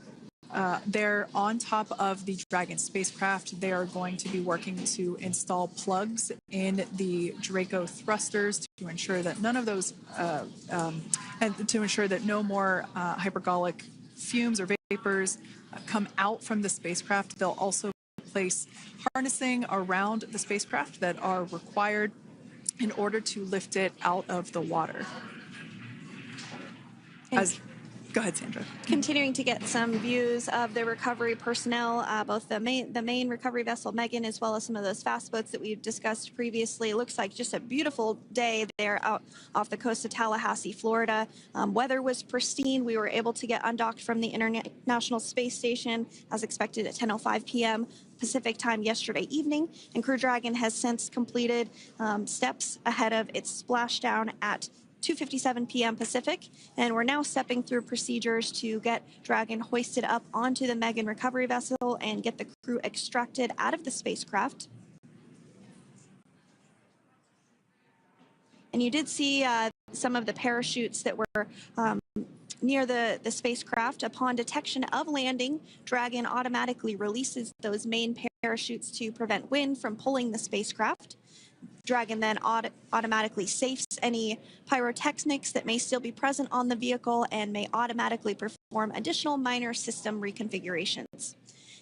They're on top of the Dragon spacecraft. They are going to be working to install plugs in the Directo thrusters to ensure that none of those, and to ensure that no more hypergolic fumes or vapors come out from the spacecraft. They'll also place harnessing around the spacecraft that are required in order to lift it out of the water. Go ahead, Sandra. Continuing to get some views of the recovery personnel, both the main recovery vessel, Megan, as well as some of those fast boats that we've discussed previously. It looks like just a beautiful day there out off the coast of Tallahassee, Florida. Weather was pristine. We were able to get undocked from the International Space Station as expected at 10:05 p.m. Pacific time yesterday evening, and Crew Dragon has since completed steps ahead of its splashdown at 2:57 p.m. Pacific, and we're now stepping through procedures to get Dragon hoisted up onto the Megan recovery vessel and get the crew extracted out of the spacecraft. And you did see some of the parachutes that were near the spacecraft. Upon detection of landing, Dragon automatically releases those main parachutes to prevent wind from pulling the spacecraft. Dragon then automatically safes any pyrotechnics that may still be present on the vehicle and may automatically perform additional minor system reconfigurations.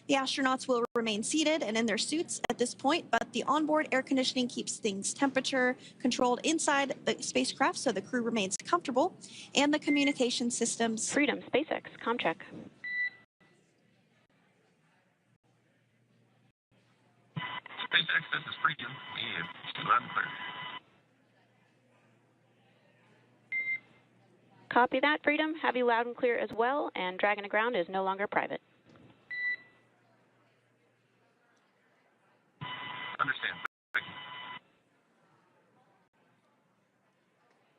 The astronauts will remain seated and in their suits at this point, but the onboard air conditioning keeps things temperature controlled inside the spacecraft so the crew remains comfortable, and the communication systems. Freedom, SpaceX, comm check. SpaceX, this is Freedom. We have loud and clear. Copy that, Freedom. Have you loud and clear as well, and Dragon to ground is no longer private. Understand. Thank you.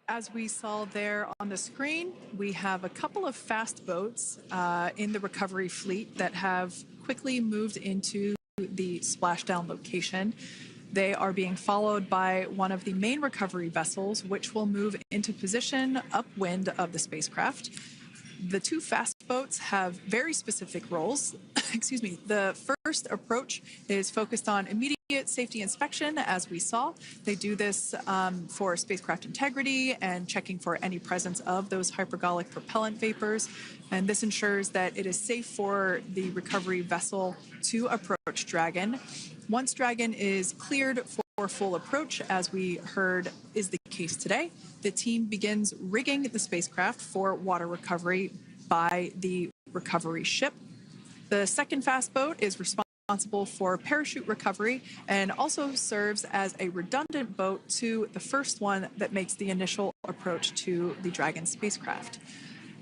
As we saw there on the screen, we have a couple of fast boats in the recovery fleet that have quickly moved into the splashdown location. They are being followed by one of the main recovery vessels, which will move into position upwind of the spacecraft. The two fast boats have very specific roles. Excuse me. The first approach is focused on immediate safety inspection, as we saw. They do this for spacecraft integrity and checking for any presence of those hypergolic propellant vapors. And this ensures that it is safe for the recovery vessel to approach Dragon. Once Dragon is cleared for full approach, as we heard is the case today, the team begins rigging the spacecraft for water recovery by the recovery ship. The second fast boat is responsible for parachute recovery and also serves as a redundant boat to the first one that makes the initial approach to the Dragon spacecraft.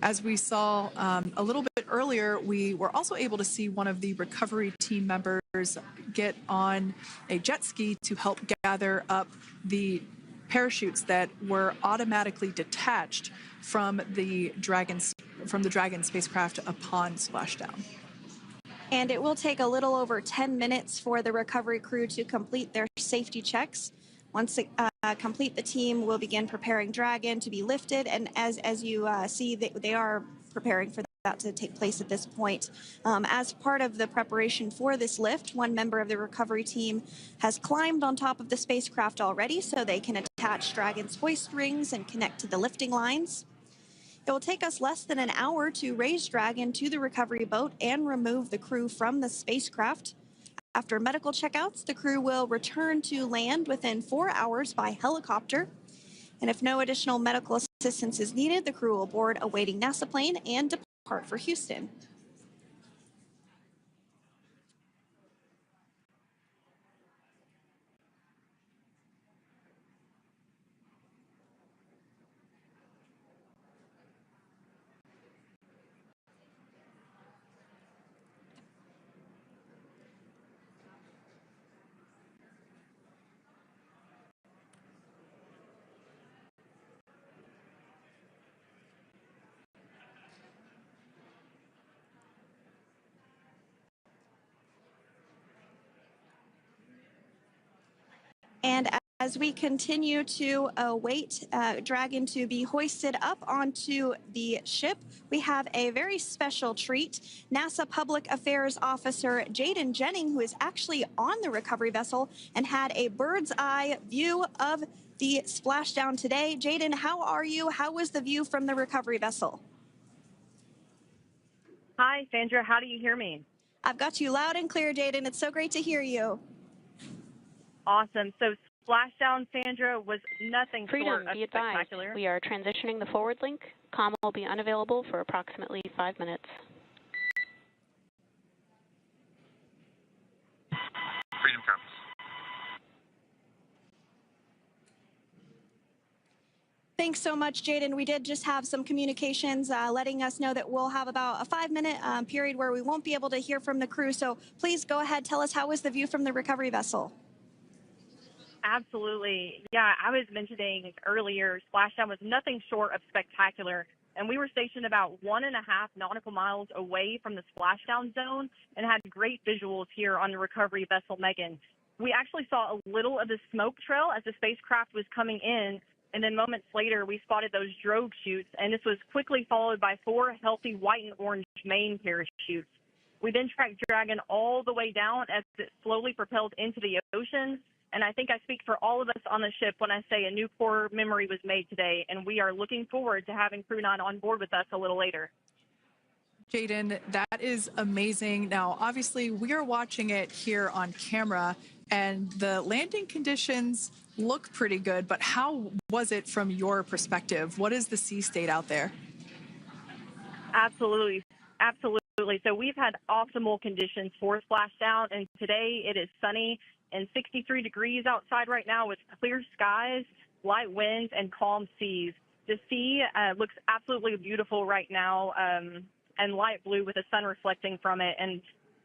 As we saw a little bit earlier, we were also able to see one of the recovery team members get on a jet ski to help gather up the parachutes that were automatically detached from the Dragon spacecraft upon splashdown. And it will take a little over 10 minutes for the recovery crew to complete their safety checks. Once complete, the team will begin preparing Dragon to be lifted, and as you see, they are preparing for that to take place at this point. As part of the preparation for this lift, one member of the recovery team has climbed on top of the spacecraft already so they can attach Dragon's hoist rings and connect to the lifting lines. It will take us less than an hour to raise Dragon to the recovery boat and remove the crew from the spacecraft. After medical checkouts, the crew will return to land within 4 hours by helicopter. And if no additional medical assistance is needed, the crew will board a waiting NASA plane and depart for Houston. And as we continue to await Dragon to be hoisted up onto the ship, we have a very special treat. NASA Public Affairs Officer Jaden Jennings, who is actually on the recovery vessel and had a bird's eye view of the splashdown today. Jaden, how are you? How was the view from the recovery vessel? Hi, Sandra. How do you hear me? I've got you loud and clear, Jaden. It's so great to hear you. Awesome. So splashdown, Sandra, was nothing short of be advised, spectacular. we are transitioning the forward link. Comm will be unavailable for approximately 5 minutes. Freedom comes. Thanks so much, Jaden. We did just have some communications letting us know that we'll have about a 5-minute period where we won't be able to hear from the crew. So please go ahead, tell us, how was the view from the recovery vessel? Absolutely. Yeah, I was mentioning earlier, splashdown was nothing short of spectacular. And we were stationed about 1.5 nautical miles away from the splashdown zone and had great visuals here on the recovery vessel Megan. We actually saw a little of the smoke trail as the spacecraft was coming in. And then moments later, we spotted those drogue chutes, and this was quickly followed by 4 healthy white and orange main parachutes. We then tracked Dragon all the way down as it slowly propelled into the ocean. And I think I speak for all of us on the ship when I say a new core memory was made today, and we are looking forward to having Crew 9 on board with us a little later. Jaden, that is amazing. Now, obviously, we are watching it here on camera, and the landing conditions look pretty good, but how was it from your perspective? What is the sea state out there? Absolutely. Absolutely. So we've had optimal conditions for splashdown, and today it is sunny and 63 degrees outside right now with clear skies, light winds, and calm seas. The sea looks absolutely beautiful right now, and light blue with the sun reflecting from it. And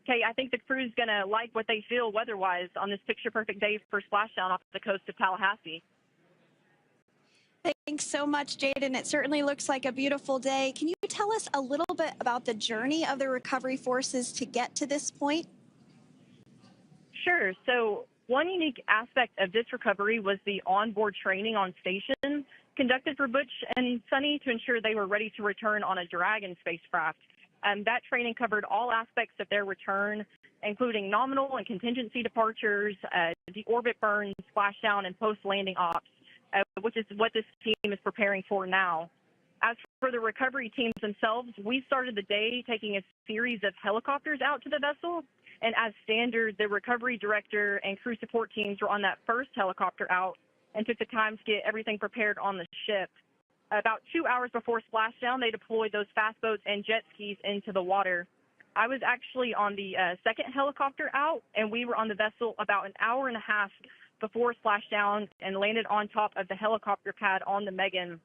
Kay, I think the crew's going to like what they feel weather-wise on this picture-perfect day for splashdown off the coast of Tallahassee. Thanks so much, Jaden. It certainly looks like a beautiful day. Can you tell us a little bit about the journey of the recovery forces to get to this point? Sure. So one unique aspect of this recovery was the onboard training on station conducted for Butch and Sunny to ensure they were ready to return on a Dragon spacecraft. That training covered all aspects of their return, including nominal and contingency departures, deorbit burns, splashdown, and post-landing ops, which is what this team is preparing for now. As for the recovery teams themselves, we started the day taking a series of helicopters out to the vessel. And as standard, the recovery director and crew support teams were on that first helicopter out and took the time to get everything prepared on the ship. About 2 hours before splashdown, they deployed those fast boats and jet skis into the water. I was actually on the second helicopter out, and we were on the vessel about an hour and a half before splashdown and landed on top of the helicopter pad on the Megan.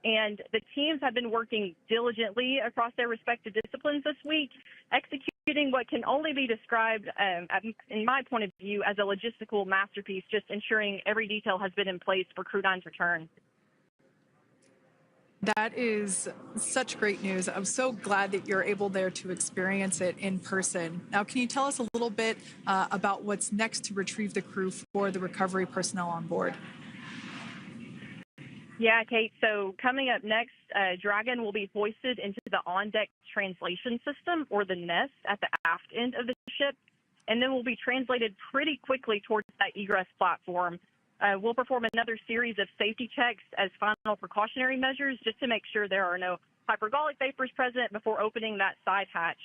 And the teams have been working diligently across their respective disciplines this week, executing what can only be described, in my point of view, as a logistical masterpiece, just ensuring every detail has been in place for Crew 9's return. That is such great news. I'm so glad that you're able there to experience it in person. Now, can you tell us a little bit about what's next to retrieve the crew for the recovery personnel on board? Yeah, Kate. So coming up next, Dragon will be hoisted into the on-deck translation system, or the nest, at the aft end of the ship, and then will be translated pretty quickly towards that egress platform. We'll perform another series of safety checks as final precautionary measures just to make sure there are no hypergolic vapors present before opening that side hatch.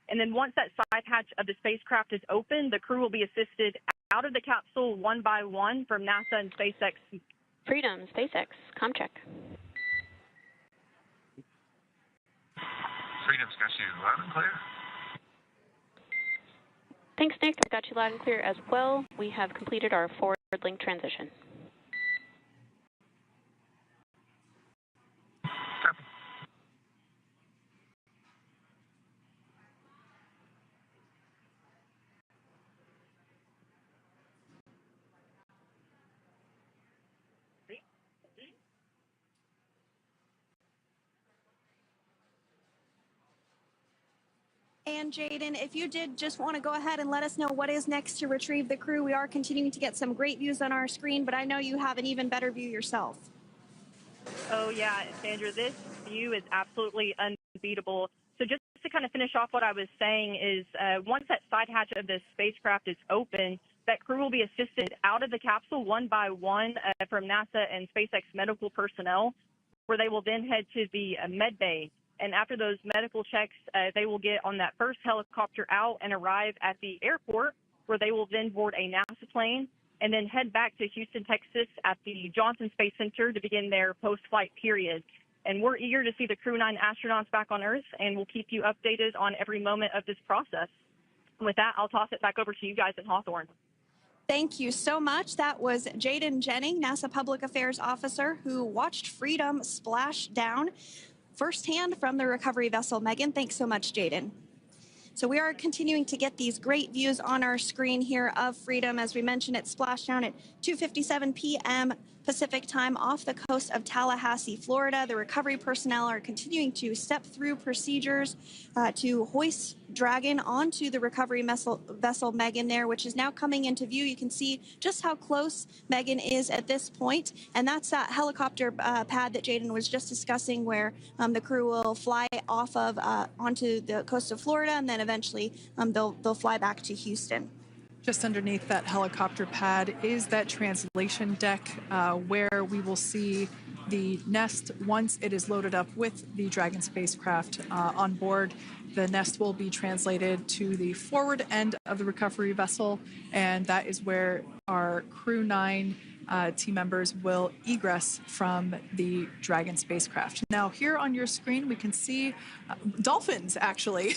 And then once that side hatch of the spacecraft is open, the crew will be assisted out of the capsule one by one from NASA and SpaceX. Freedom, SpaceX, comm check. Freedom's got you loud and clear. Thanks, Nick. I've got you loud and clear as well. We have completed our forward link transition. Copy. And Jaden, if you did just want to go ahead and let us know what is next to retrieve the crew, we are continuing to get some great views on our screen, but I know you have an even better view yourself. Oh, yeah, Sandra, this view is absolutely unbeatable. So just to kind of finish off what I was saying is once that side hatch of the spacecraft is open, that crew will be assisted out of the capsule one by one from NASA and SpaceX medical personnel, where they will then head to the med bay. And after those medical checks, they will get on that first helicopter out and arrive at the airport, where they will then board a NASA plane and then head back to Houston, Texas at the Johnson Space Center to begin their post-flight period. And we're eager to see the Crew 9 astronauts back on Earth, and we'll keep you updated on every moment of this process. With that, I'll toss it back over to you guys in Hawthorne. Thank you so much. That was Jaden Jennings, NASA Public Affairs Officer, who watched Freedom splash down firsthand from the recovery vessel. Megan, thanks so much, Jaden. So we are continuing to get these great views on our screen here of Freedom. As we mentioned, it splashed down at 2:57 p.m. Pacific time off the coast of Tallahassee, Florida. The recovery personnel are continuing to step through procedures to hoist Dragon onto the recovery vessel Megan there, which is now coming into view. You can see just how close Megan is at this point. And that's that helicopter pad that Jaden was just discussing, where the crew will fly off of onto the coast of Florida, and then eventually they'll fly back to Houston. Just underneath that helicopter pad is that translation deck where we will see the nest once it is loaded up with the Dragon spacecraft on board. The nest will be translated to the forward end of the recovery vessel, and that is where our Crew 9 team members will egress from the Dragon spacecraft. Now, here on your screen, we can see dolphins, actually,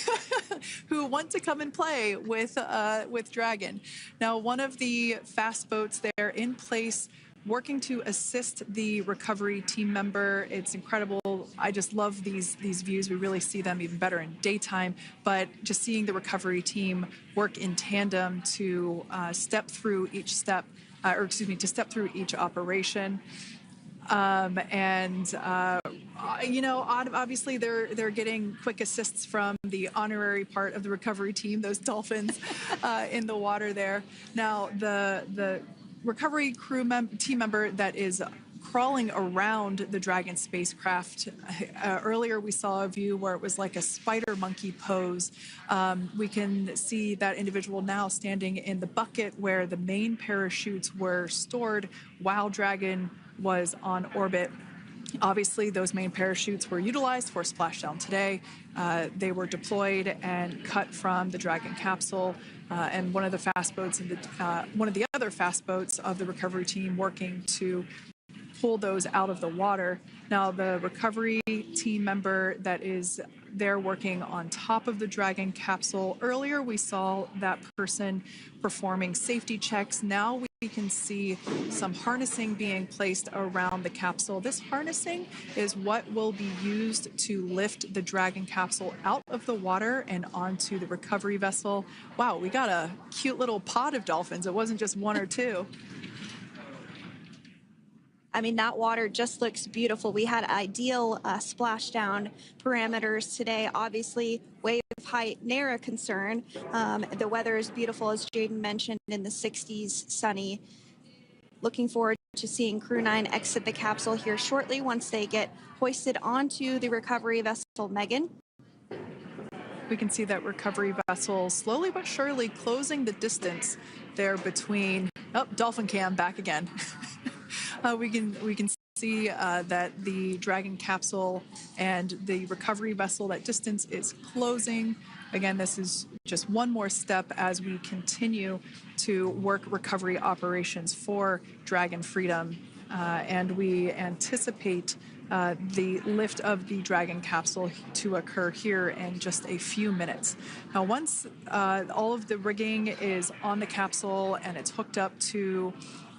who want to come and play with Dragon. Now, one of the fast boats there in place, working to assist the recovery team member. It's incredible. I just love these views. We really see them even better in daytime, but just seeing the recovery team work in tandem to step through each step, to step through each operation. Obviously they're getting quick assists from the honorary part of the recovery team, those dolphins in the water there. Now, the recovery team member that is crawling around the Dragon spacecraft. Earlier we saw a view where it was like a spider monkey pose. We can see that individual now standing in the bucket where the main parachutes were stored while Dragon was on orbit. Obviously, those main parachutes were utilized for splashdown today. They were deployed and cut from the Dragon capsule, and one of the fast boats one of the other fast boats of the recovery team working to pull those out of the water. Now, the recovery team member that is there working on top of the Dragon capsule, earlier we saw that person performing safety checks. Now we can see some harnessing being placed around the capsule. This harnessing is what will be used to lift the Dragon capsule out of the water and onto the recovery vessel. Wow, we got a cute little pod of dolphins. It wasn't just one or two. I mean, that water just looks beautiful. We had ideal splashdown parameters today. Obviously, wave height, ne'er a concern. The weather is beautiful, as Jaden mentioned, in the 60s, sunny. Looking forward to seeing Crew 9 exit the capsule here shortly once they get hoisted onto the recovery vessel Megan. We can see that recovery vessel slowly but surely closing the distance there between, dolphin cam back again. We can see that the Dragon capsule and the recovery vessel, that distance is closing. Again, this is just one more step as we continue to work recovery operations for Dragon Freedom, and we anticipate the lift of the Dragon capsule to occur here in just a few minutes. Now, once all of the rigging is on the capsule and it's hooked up to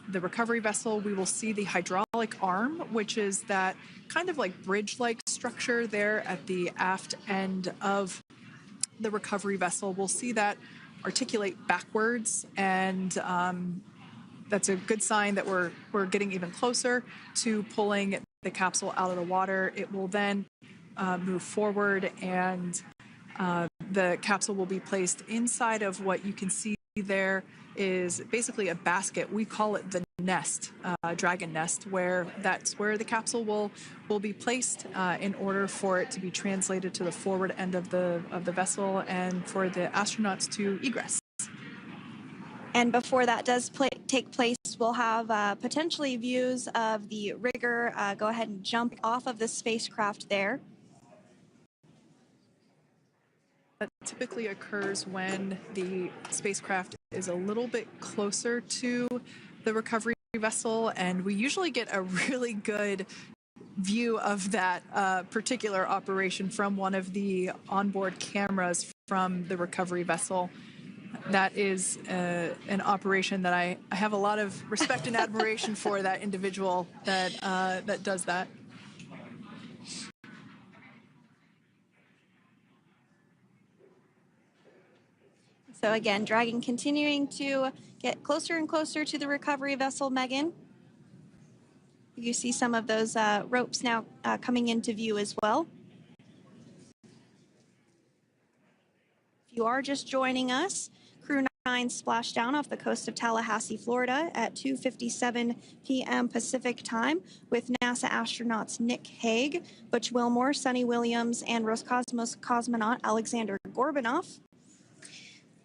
the recovery vessel, we will see the hydraulic arm, which is that kind of like bridge-like structure there at the aft end of the recovery vessel. We'll see that articulate backwards, and that's a good sign that we're getting even closer to pulling the capsule out of the water. It will then move forward and The capsule will be placed inside of what you can see there is basically a basket. We call it the nest, dragon nest, where that's where the capsule will be placed in order for it to be translated to the forward end of the vessel and for the astronauts to egress. And before that does take place, we'll have potentially views of the rigger go ahead and jump off of the spacecraft there. That typically occurs when the spacecraft is a little bit closer to the recovery vessel, and we usually get a really good view of that particular operation from one of the onboard cameras from the recovery vessel. That is an operation that I have a lot of respect and admiration for, that individual that does that. So again, Dragon continuing to get closer and closer to the recovery vessel, Megan. You see some of those ropes now coming into view as well. If you are just joining us, Crew 9 splashed down off the coast of Tallahassee, Florida at 2:57 p.m. Pacific time with NASA astronauts Nick Hague, Butch Wilmore, Sonny Williams, and Roscosmos cosmonaut Alexander Gorbunov.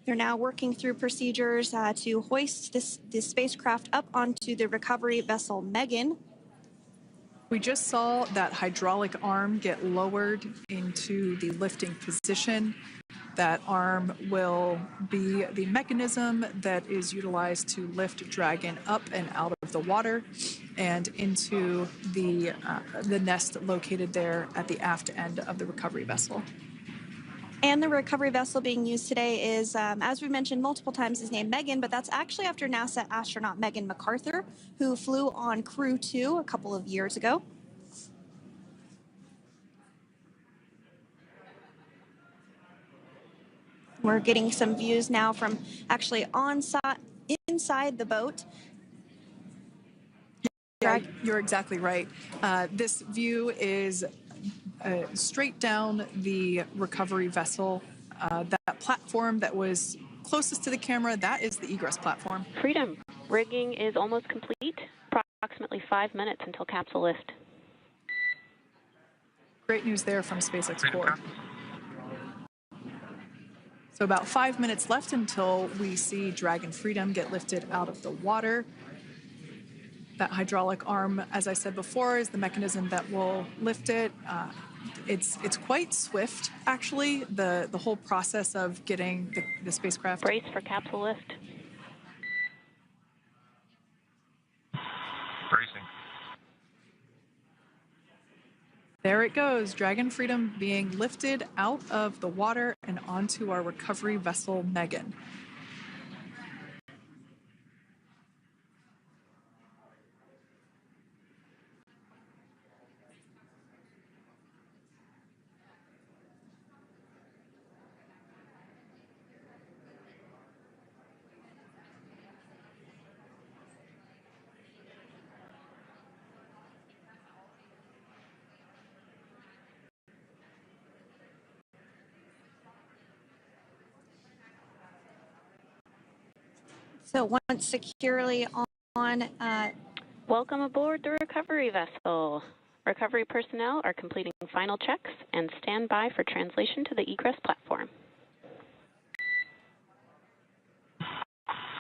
They're now working through procedures to hoist this spacecraft up onto the recovery vessel Megan. We just saw that hydraulic arm get lowered into the lifting position. That arm will be the mechanism that is utilized to lift Dragon up and out of the water and into the nest located there at the aft end of the recovery vessel. And the recovery vessel being used today is, as we mentioned multiple times, is named Megan, but that's actually after NASA astronaut Megan MacArthur, who flew on Crew 2 a couple of years ago. We're getting some views now from actually inside the boat. Yeah, you're exactly right. This view is straight down the recovery vessel. That platform that was closest to the camera, that is the egress platform. Freedom. Rigging is almost complete. Approximately 5 minutes until capsule lift. Great news there from SpaceX Core. So about 5 minutes left until we see Dragon Freedom get lifted out of the water. That hydraulic arm, as I said before, is the mechanism that will lift it. It's quite swift, actually, the whole process of getting the spacecraft. Brace for capsule lift. Bracing. There it goes, Dragon Freedom being lifted out of the water and onto our recovery vessel, Megan. So once securely on... Welcome aboard the recovery vessel. Recovery personnel are completing final checks and stand by for translation to the egress platform.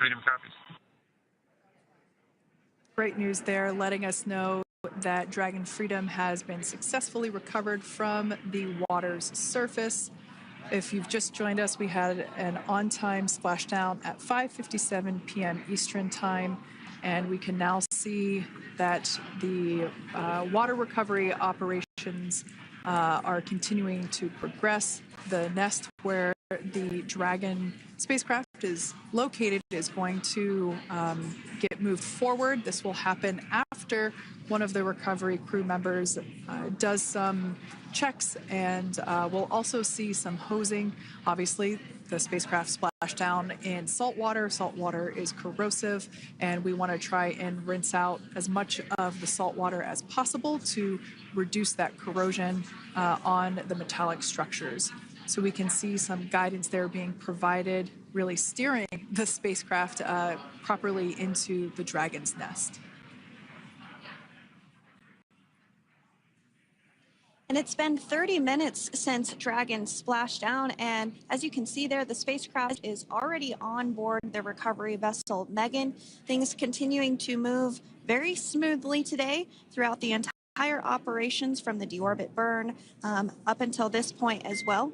Freedom copies. Great news there, letting us know that Dragon Freedom has been successfully recovered from the water's surface. If you've just joined us, we had an on-time splashdown at 5:57 p.m. Eastern Time, and we can now see that the water recovery operations are continuing to progress. The nest where the Dragon spacecraft is located is going to get moved forward. This will happen after one of the recovery crew members does some checks, and we'll also see some hosing. Obviously, the spacecraft splashed down in salt water. Salt water is corrosive, and we want to try and rinse out as much of the salt water as possible to reduce that corrosion on the metallic structures. So we can see some guidance there being provided, really steering the spacecraft properly into the Dragon's nest. And it's been 30 minutes since Dragon splashed down, and as you can see there, the spacecraft is already on board the recovery vessel Megan. Things continuing to move very smoothly today throughout the entire operations from the deorbit burn up until this point as well.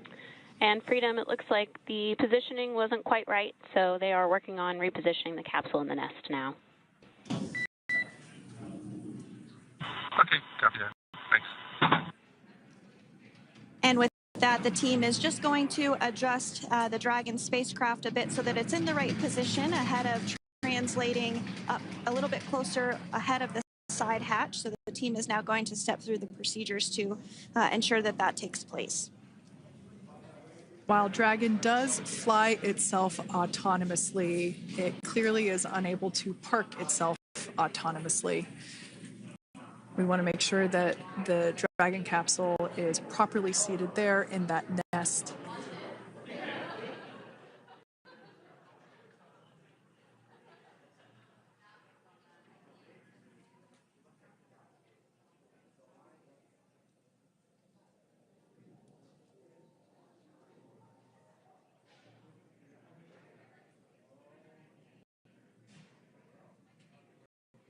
And Freedom, it looks like the positioning wasn't quite right, so they are working on repositioning the capsule in the nest now. Okay, copy that. Thanks. And with that, the team is just going to adjust the Dragon spacecraft a bit so that it's in the right position ahead of translating up a little bit closer ahead of the side hatch. So the team is now going to step through the procedures to ensure that that takes place. While Dragon does fly itself autonomously, it clearly is unable to park itself autonomously. We want to make sure that the Dragon capsule is properly seated there in that nest.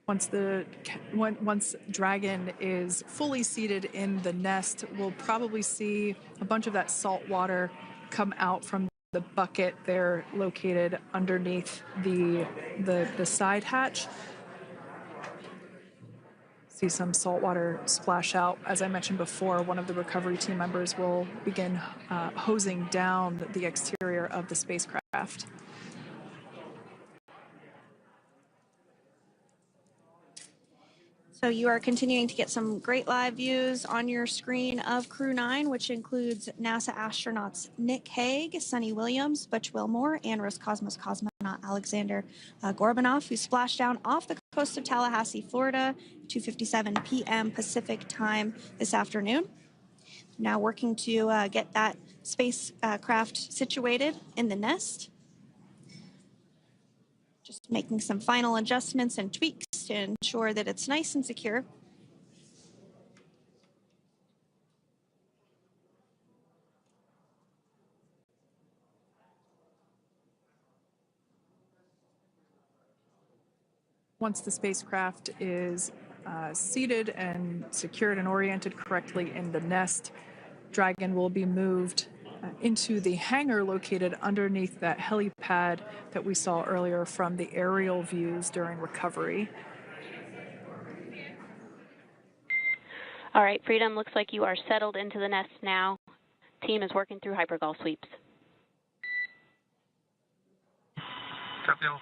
Once Dragon is fully seated in the nest, we'll probably see a bunch of that salt water come out from the bucket there located underneath the side hatch. See some salt water splash out. As I mentioned before, one of the recovery team members will begin hosing down the exterior of the spacecraft. So you are continuing to get some great live views on your screen of Crew 9, which includes NASA astronauts Nick Hague, Sonny Williams, Butch Wilmore, and Roscosmos cosmonaut Alexander Gorbanov, who splashed down off the coast of Tallahassee, Florida, 2:57 p.m. Pacific time this afternoon. Now working to get that spacecraft situated in the nest. Just making some final adjustments and tweaks to ensure that it's nice and secure. Once the spacecraft is seated and secured and oriented correctly in the nest, Dragon will be moved into the hangar located underneath that helipad that we saw earlier from the aerial views during recovery. All right, Freedom, looks like you are settled into the nest now. Team is working through hypergol sweeps. Copy all.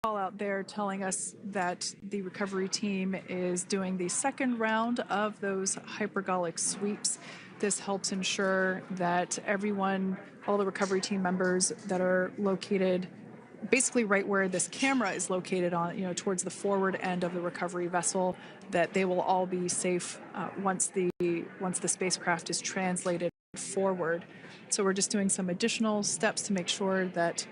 Call out there telling us that the recovery team is doing the second round of those hypergolic sweeps. This helps ensure that everyone, all the recovery team members that are located basically right where this camera is located on, towards the forward end of the recovery vessel, that they will all be safe once the spacecraft is translated forward. So we're just doing some additional steps to make sure that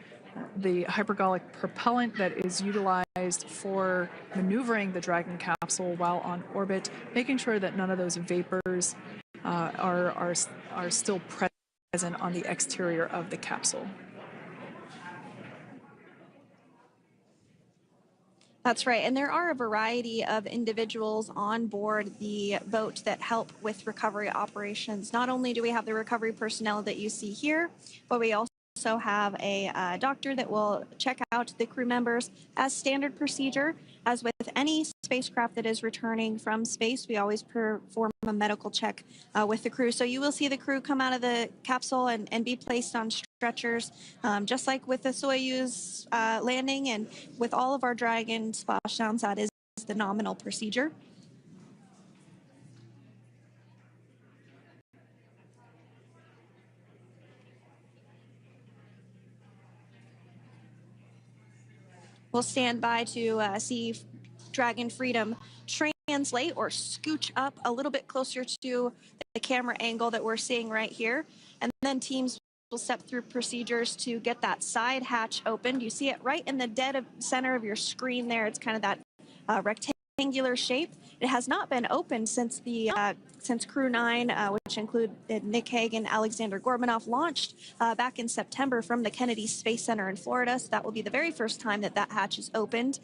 the hypergolic propellant that is utilized for maneuvering the Dragon capsule while on orbit, making sure that none of those vapors are still present on the exterior of the capsule. That's right, and there are a variety of individuals on board the boat that help with recovery operations. Not only do we have the recovery personnel that you see here, but we also have a doctor that will check out the crew members as standard procedure. As with any spacecraft that is returning from space, we always perform a medical check with the crew. So you will see the crew come out of the capsule and be placed on stretchers, just like with the Soyuz landing and with all of our Dragon splashdowns. That is the nominal procedure. We'll stand by to see Dragon Freedom translate or scooch up a little bit closer to the camera angle that we're seeing right here. And then teams will step through procedures to get that side hatch opened. You see it right in the dead center of your screen there. It's kind of that rectangular shape. It has not been opened since since Crew 9, which include Nick Hague and Alexander Gorbanov, launched back in September from the Kennedy Space Center in Florida. So that will be the very first time that that hatch is opened.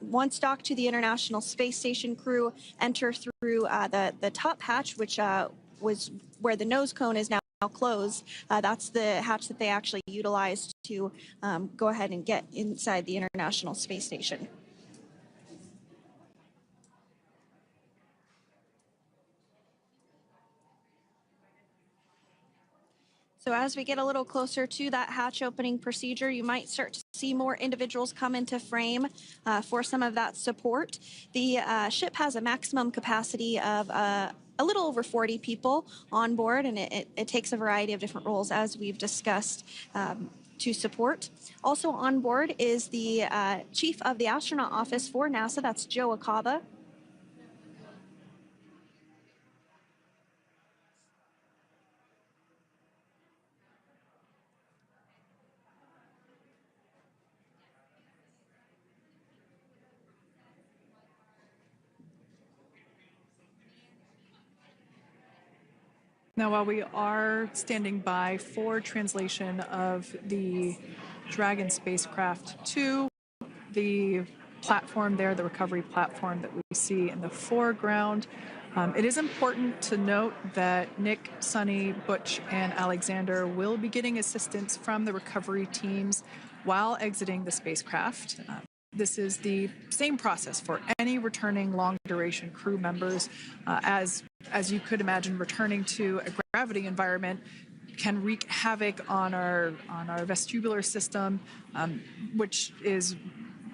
Once docked to the International Space Station, crew enter through the top hatch, which was where the nose cone is now closed. That's the hatch that they actually utilized to go ahead and get inside the International Space Station. So as we get a little closer to that hatch opening procedure, you might start to see more individuals come into frame for some of that support. The ship has a maximum capacity of a little over 40 people on board, and it takes a variety of different roles, as we've discussed, to support. Also on board is the chief of the astronaut office for NASA, that's Joe Akaba. Now, while we are standing by for translation of the Dragon spacecraft to the platform there, the recovery platform that we see in the foreground, it is important to note that Nick, Sunny, Butch, and Alexander will be getting assistance from the recovery teams while exiting the spacecraft. This is the same process for any returning long-duration crew members. As you could imagine, returning to a gravity environment can wreak havoc on our vestibular system, which is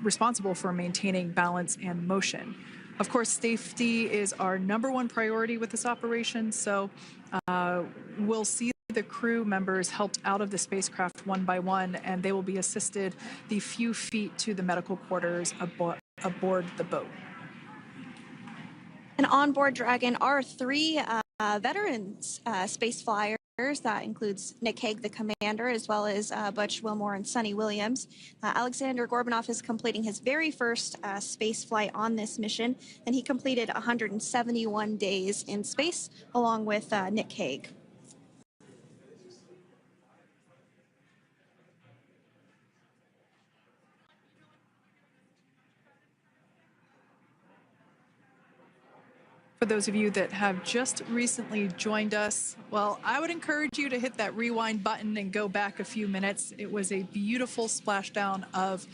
responsible for maintaining balance and motion. Of course, safety is our #1 priority with this operation, so we'll see the crew members helped out of the spacecraft one by one, and they will be assisted the few feet to the medical quarters aboard the boat. And on board Dragon are 3 veterans space flyers. That includes Nick Hague, the commander, as well as Butch Wilmore and Sunny Williams. Alexander Gorbanov is completing his very first space flight on this mission, and he completed 171 days in space along with Nick Hague. For those of you that have just recently joined us, well, I would encourage you to hit that rewind button and go back a few minutes. It was a beautiful splashdown of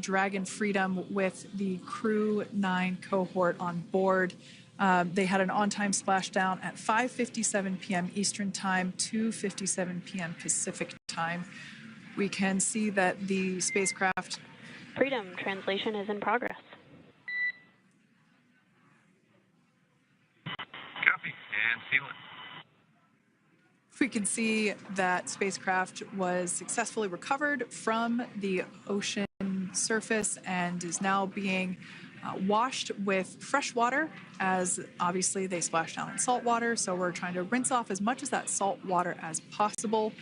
Dragon Freedom with the Crew 9 cohort on board. They had an on-time splashdown at 5:57 p.m. Eastern Time, 2:57 p.m. Pacific Time. We can see that the spacecraft... Freedom translation is in progress. Copy, and seal it. We can see that spacecraft was successfully recovered from the ocean surface and is now being washed with fresh water, as obviously they splashed down in salt water. So we're trying to rinse off as much of that salt water as possible.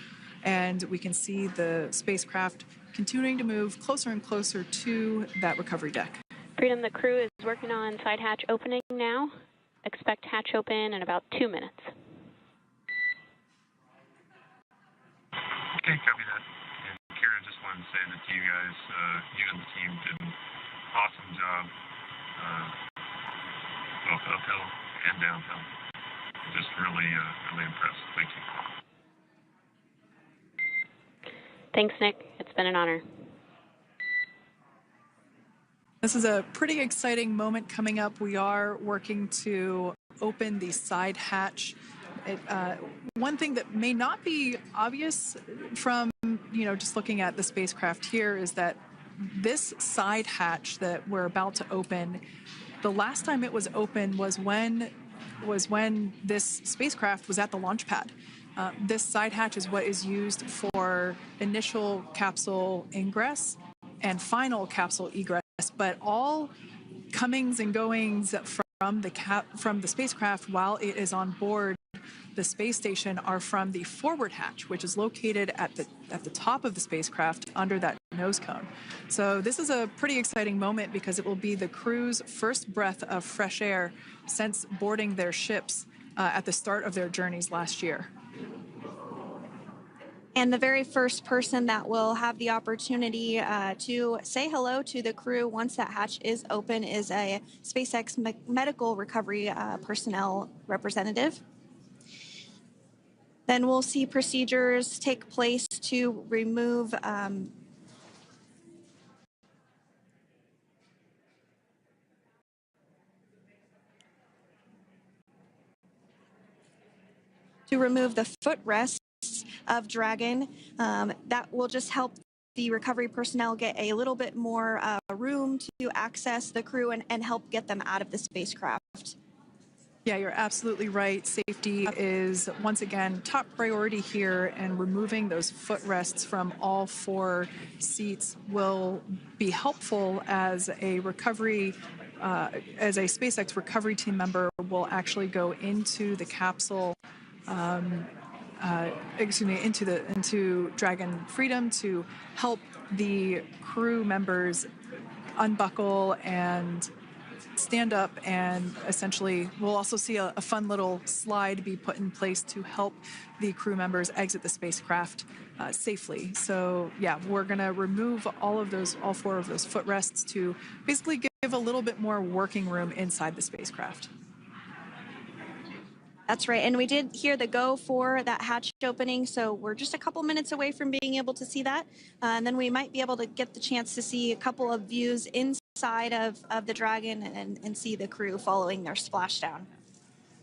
And we can see the spacecraft continuing to move closer and closer to that recovery deck. Freedom, the crew is working on side hatch opening now. Expect hatch open in about 2 minutes. Okay, copy that. And Kira, just wanted to say that you guys, you and the team did an awesome job, both uphill and downhill. Just really, really impressed. Thank you. Thanks, Nick. It's been an honor. This is a pretty exciting moment coming up. We are working to open the side hatch. One thing that may not be obvious from, just looking at the spacecraft here is that this side hatch that we're about to open, the last time it was open was when this spacecraft was at the launch pad. This side hatch is what is used for initial capsule ingress and final capsule egress, but all comings and goings from the spacecraft while it is on board the space station are from the forward hatch, which is located at the top of the spacecraft under that nose cone. So this is a pretty exciting moment because it will be the crew's first breath of fresh air since boarding their ships at the start of their journeys last year. And the very first person that will have the opportunity to say hello to the crew once that hatch is open is a SpaceX medical recovery personnel representative. Then we'll see procedures take place to remove the footrests of Dragon. That will just help the recovery personnel get a little bit more room to access the crew and help get them out of the spacecraft. Yeah, you're absolutely right. Safety is, once again, top priority here, and removing those footrests from all 4 seats will be helpful as a recovery, as a SpaceX recovery team member will actually go into the capsule, into Dragon Freedom to help the crew members unbuckle and stand up, and essentially we'll also see a fun little slide be put in place to help the crew members exit the spacecraft safely. So yeah, we're going to remove all 4 of those footrests to basically give a little bit more working room inside the spacecraft. That's right, and we did hear the go for that hatch opening, so we're just a couple minutes away from being able to see that, and then we might be able to get the chance to see a couple of views inside of the Dragon and see the crew following their splashdown.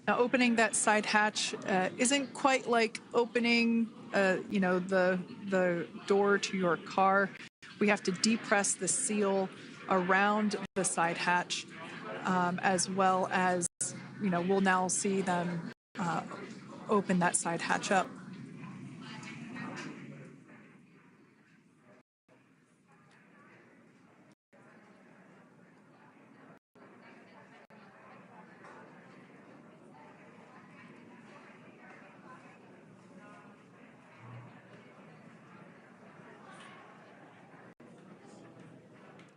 Now, opening that side hatch isn't quite like opening, the door to your car. We have to depress the seal around the side hatch, as well as, we'll now see them open that side hatch up.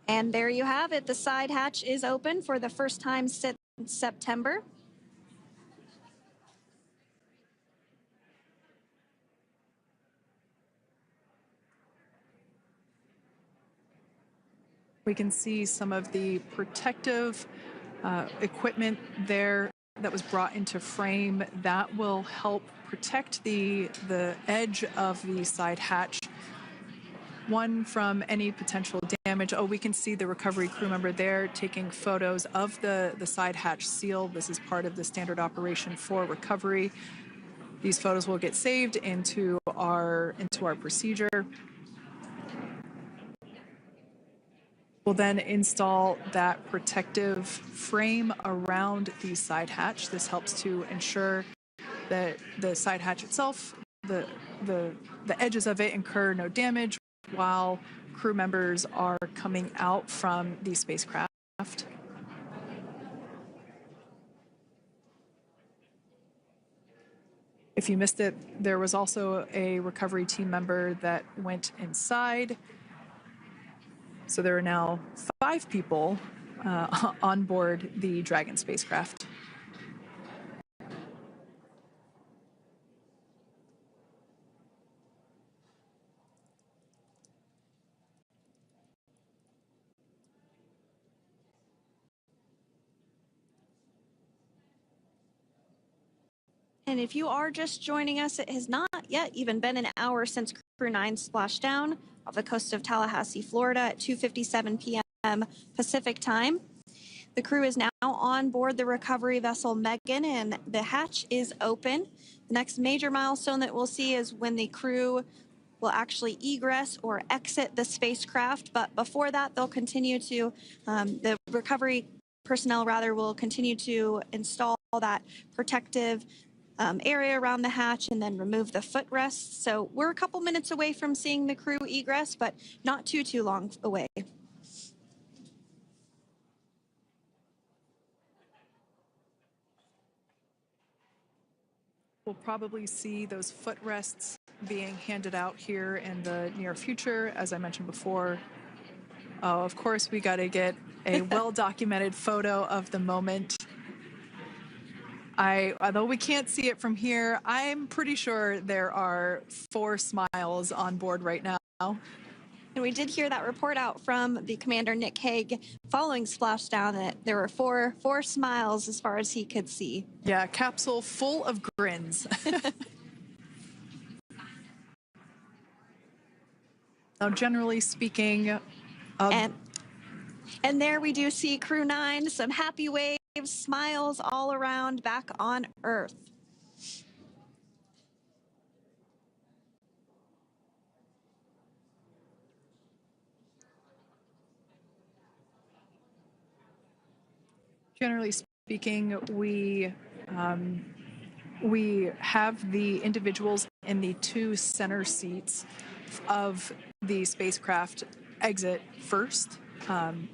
And there you have it. The side hatch is open for the first time since September. We can see some of the protective equipment there that was brought into frame that will help protect the edge of the side hatch, one, from any potential damage. Oh, we can see the recovery crew member there taking photos of the side hatch seal. This is part of the standard operation for recovery. These photos will get saved into our procedure. We'll then install that protective frame around the side hatch. This helps to ensure that the side hatch itself, the edges of it, incur no damage while crew members are coming out from the spacecraft. If you missed it, there was also a recovery team member that went inside. So there are now 5 people on board the Dragon spacecraft. And if you are just joining us, it has not yet even been an hour since Crew 9 splashed down off the coast of Tallahassee, Florida at 2:57 p.m. Pacific time. The crew is now on board the recovery vessel Megan, and the hatch is open. The next major milestone that we'll see is when the crew will actually egress or exit the spacecraft. But before that, they'll continue to, the recovery personnel rather, will continue to install that protective area around the hatch and then remove the footrests. So we're a couple minutes away from seeing the crew egress, but not too long away. We'll probably see those footrests being handed out here in the near future, as I mentioned before. Oh, of course, we got to get a well-documented photo of the moment. Although we can't see it from here, I'm pretty sure there are 4 smiles on board right now. And we did hear that report out from the commander, Nick Hague, following splashdown, that there were four smiles as far as he could see. Yeah, capsule full of grins. Now, generally speaking, and there we do see Crew 9, some happy waves, smiles all around back on Earth. Generally speaking, we have the individuals in the 2 center seats of the spacecraft exit first.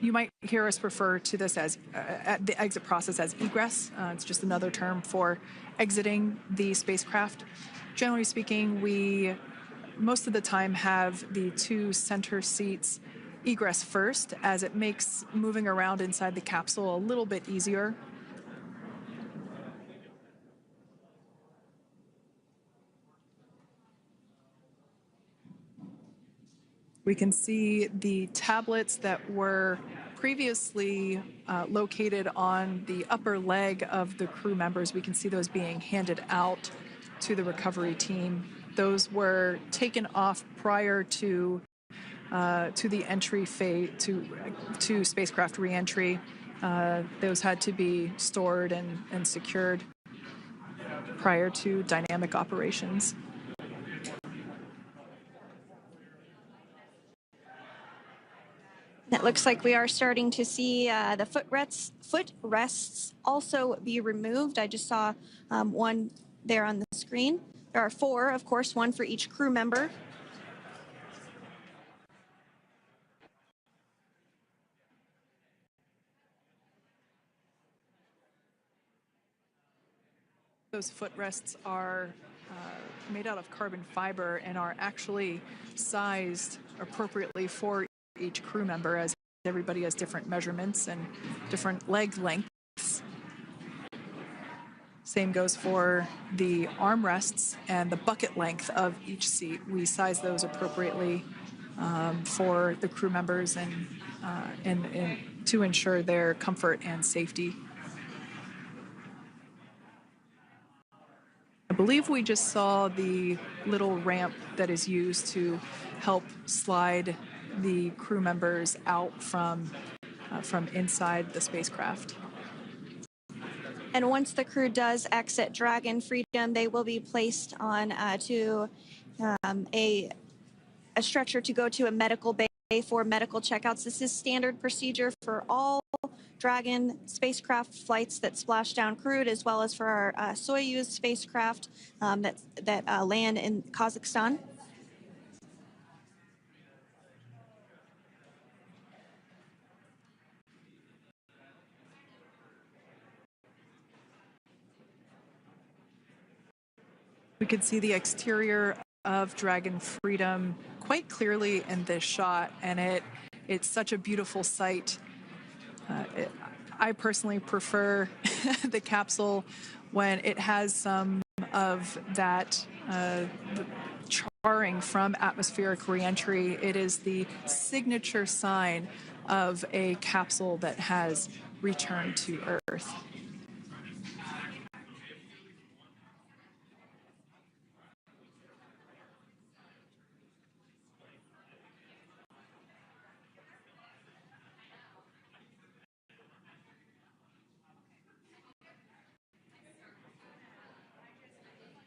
You might hear us refer to this as the exit process as egress. It's just another term for exiting the spacecraft. Generally speaking, we most of the time have the 2 center seats egress first, as it makes moving around inside the capsule a little bit easier. We can see the tablets that were previously located on the upper leg of the crew members. We can see those being handed out to the recovery team. Those were taken off prior to the entry phase, to spacecraft reentry. Those had to be stored and secured prior to dynamic operations. It looks like we are starting to see the footrests also be removed. I just saw one there on the screen. There are 4, of course, 1 for each crew member. Those footrests are made out of carbon fiber and are actually sized appropriately for each crew member, as everybody has different measurements and different leg lengths. Same goes for the armrests and the bucket length of each seat. We size those appropriately for the crew members and to ensure their comfort and safety. I believe we just saw the little ramp that is used to help slide the crew members out from inside the spacecraft. And once the crew does exit Dragon Freedom, they will be placed on to a stretcher to go to a medical bay for medical checkouts. This is standard procedure for all Dragon spacecraft flights that splash down crewed, as well as for our Soyuz spacecraft that land in Kazakhstan. We could see the exterior of Dragon Freedom quite clearly in this shot, and it's such a beautiful sight. I personally prefer the capsule when it has some of that charring from atmospheric reentry. It is the signature sign of a capsule that has returned to Earth.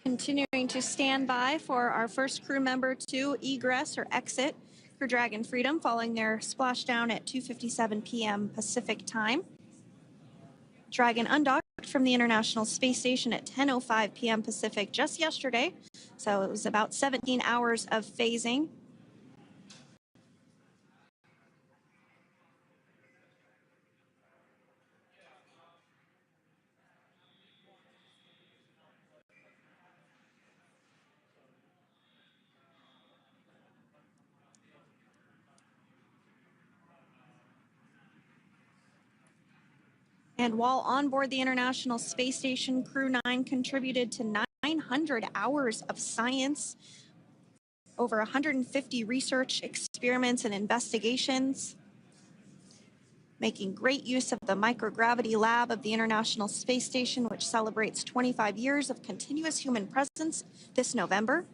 Continuing to stand by for our first crew member to egress or exit for Dragon Freedom following their splashdown at 2:57 p.m. Pacific time. Dragon undocked from the International Space Station at 10:05 p.m. Pacific just yesterday, so it was about 17 hours of phasing. And while on board the International Space Station, Crew 9 contributed to 900 hours of science, over 150 research experiments and investigations, making great use of the microgravity lab of the International Space Station, which celebrates 25 years of continuous human presence this November.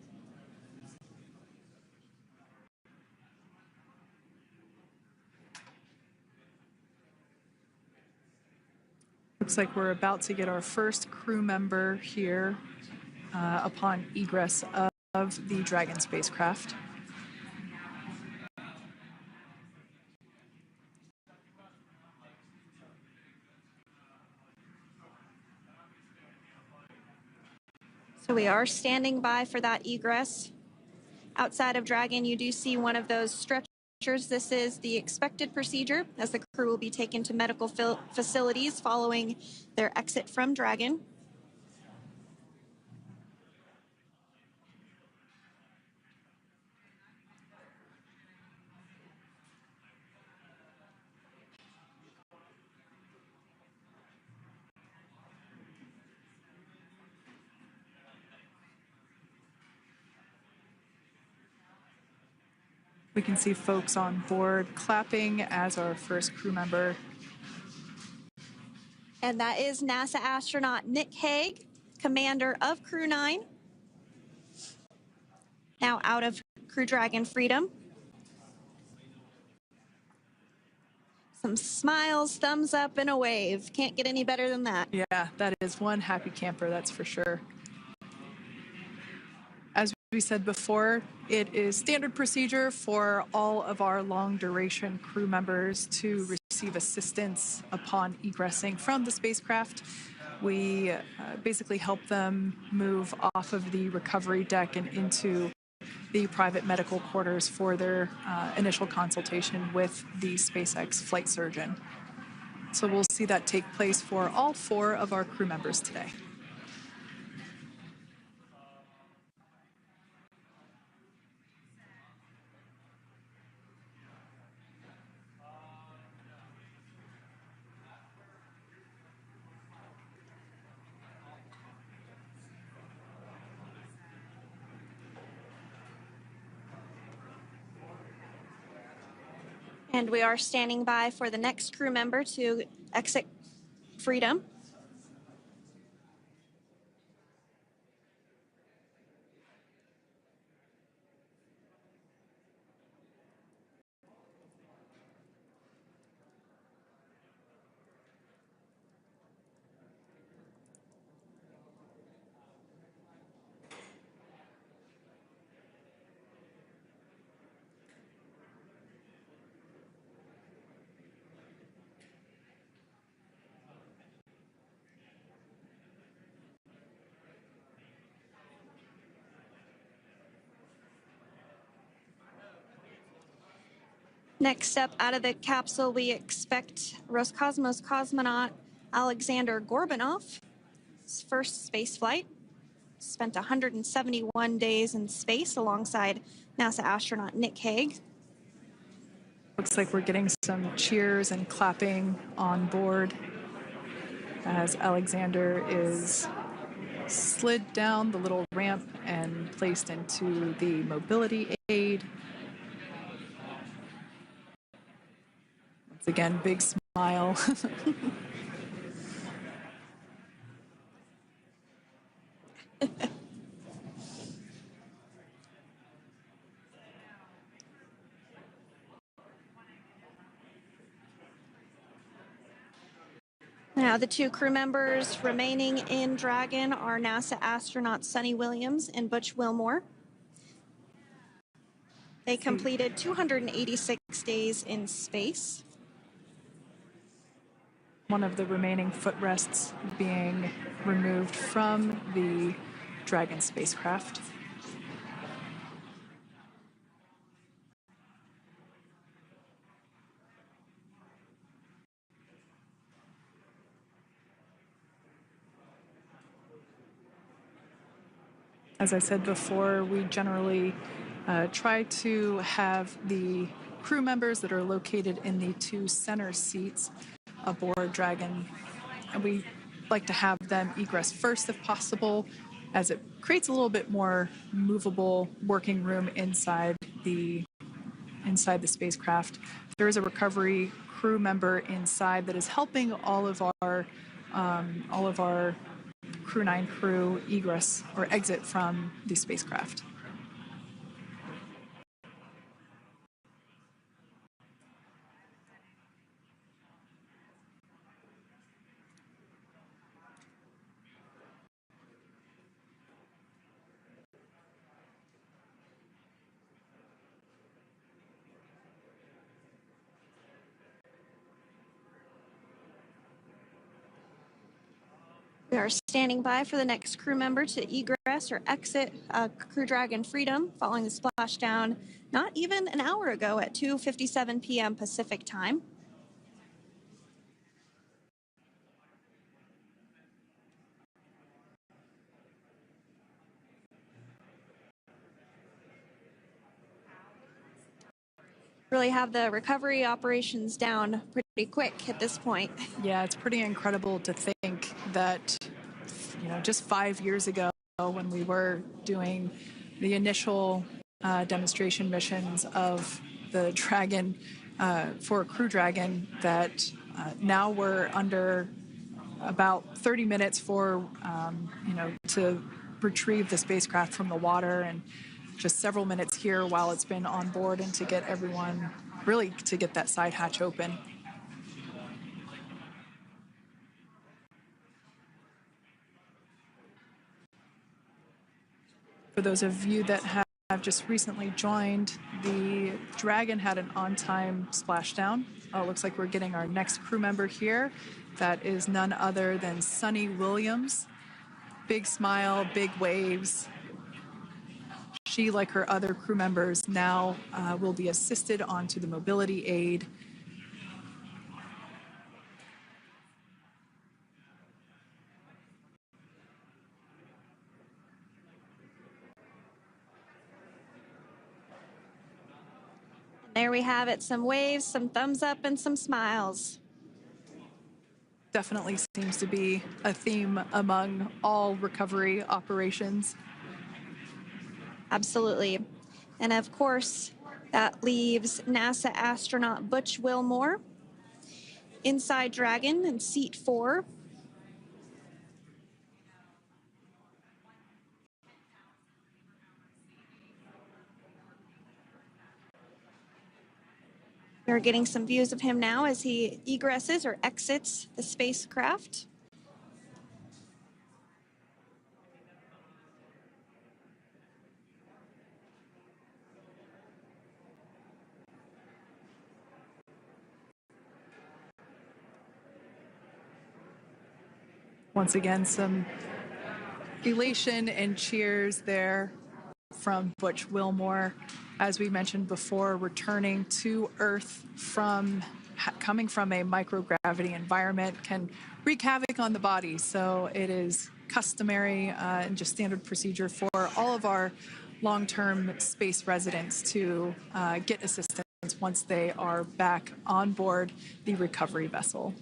Looks like we're about to get our first crew member here upon egress of the Dragon spacecraft. So we are standing by for that egress. Outside of Dragon, you do see one of those stretchers. This is the expected procedure as the crew will be taken to medical facilities following their exit from Dragon. We can see folks on board clapping as our first crew member. And that is NASA astronaut Nick Hague, commander of Crew 9, now out of Crew Dragon Freedom. Some smiles, thumbs up, and a wave. Can't get any better than that. Yeah, that is one happy camper, that's for sure. As we said before, it is standard procedure for all of our long-duration crew members to receive assistance upon egressing from the spacecraft. We basically help them move off of the recovery deck and into the private medical quarters for their initial consultation with the SpaceX flight surgeon. So we'll see that take place for all 4 of our crew members today. And we are standing by for the next crew member to exit Freedom. Next up out of the capsule, we expect Roscosmos cosmonaut Alexander Gorbanov. His first space flight. Spent 171 days in space alongside NASA astronaut Nick Hague. Looks like we're getting some cheers and clapping on board as Alexander is slid down the little ramp and placed into the mobility aid. Once again, big smile. Now, the 2 crew members remaining in Dragon are NASA astronauts Sunny Williams and Butch Wilmore. They completed 286 days in space. One of the remaining footrests being removed from the Dragon spacecraft. As I said before, we generally try to have the crew members that are located in the 2 center seats aboard Dragon and we like to have them egress first if possible, as it creates a little bit more movable working room inside the spacecraft. There is a recovery crew member inside that is helping all of our Crew 9 crew egress or exit from the spacecraft. We are standing by for the next crew member to egress or exit Crew Dragon Freedom following the splashdown not even an hour ago at 2:57 p.m. Pacific time. Really have the recovery operations down pretty quick at this point. Yeah, it's pretty incredible to think that, just 5 years ago when we were doing the initial demonstration missions of the Dragon for Crew Dragon, that now we're under about 30 minutes for, to retrieve the spacecraft from the water, and just several minutes here while it's been on board, and to get everyone, really to get that side hatch open. For those of you that have just recently joined, the Dragon had an on-time splashdown. It looks like we're getting our next crew member here. That is none other than Sunny Williams. Big smile, big waves. She, like her other crew members, now will be assisted onto the mobility aid. There we have it, some waves, some thumbs up, and some smiles. Definitely seems to be a theme among all recovery operations. Absolutely. And of course, that leaves NASA astronaut Butch Wilmore inside Dragon in seat 4. We're getting some views of him now as he egresses or exits the spacecraft. Once again, some elation and cheers there from Butch Wilmore. As we mentioned before, returning to Earth coming from a microgravity environment can wreak havoc on the body. So it is customary and just standard procedure for all of our long-term space residents to get assistance once they are back on board the recovery vessel.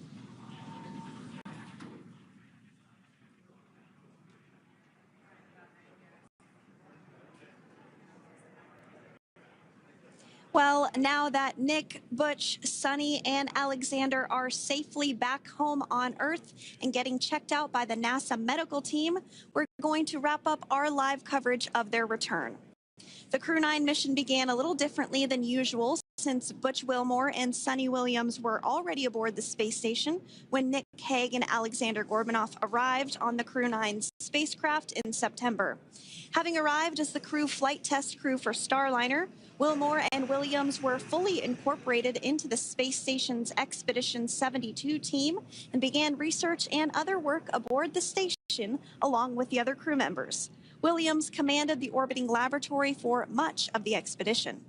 Well, now that Nick, Butch, Sunny, and Alexander are safely back home on Earth and getting checked out by the NASA medical team, we're going to wrap up our live coverage of their return. The Crew 9 mission began a little differently than usual, since Butch Wilmore and Sunny Williams were already aboard the space station when Nick Hague and Alexander Gorbanoff arrived on the Crew 9's spacecraft in September. Having arrived as the crew flight test crew for Starliner, Wilmore and Williams were fully incorporated into the space station's Expedition 72 team and began research and other work aboard the station along with the other crew members. Williams commanded the orbiting laboratory for much of the expedition.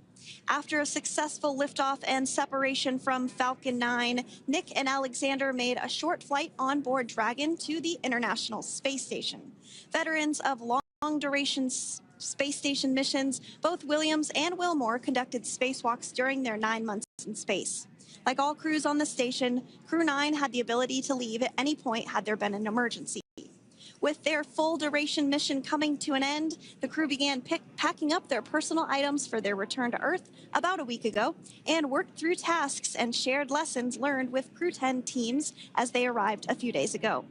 After a successful liftoff and separation from Falcon 9, Nick and Alexander made a short flight on board Dragon to the International Space Station. Veterans of long-duration space station missions, both Williams and Wilmore conducted spacewalks during their 9 months in space. Like all crews on the station, Crew 9 had the ability to leave at any point had there been an emergency. With their full-duration mission coming to an end, the crew began packing up their personal items for their return to Earth about a week ago and worked through tasks and shared lessons learned with Crew 10 teams as they arrived a few days ago.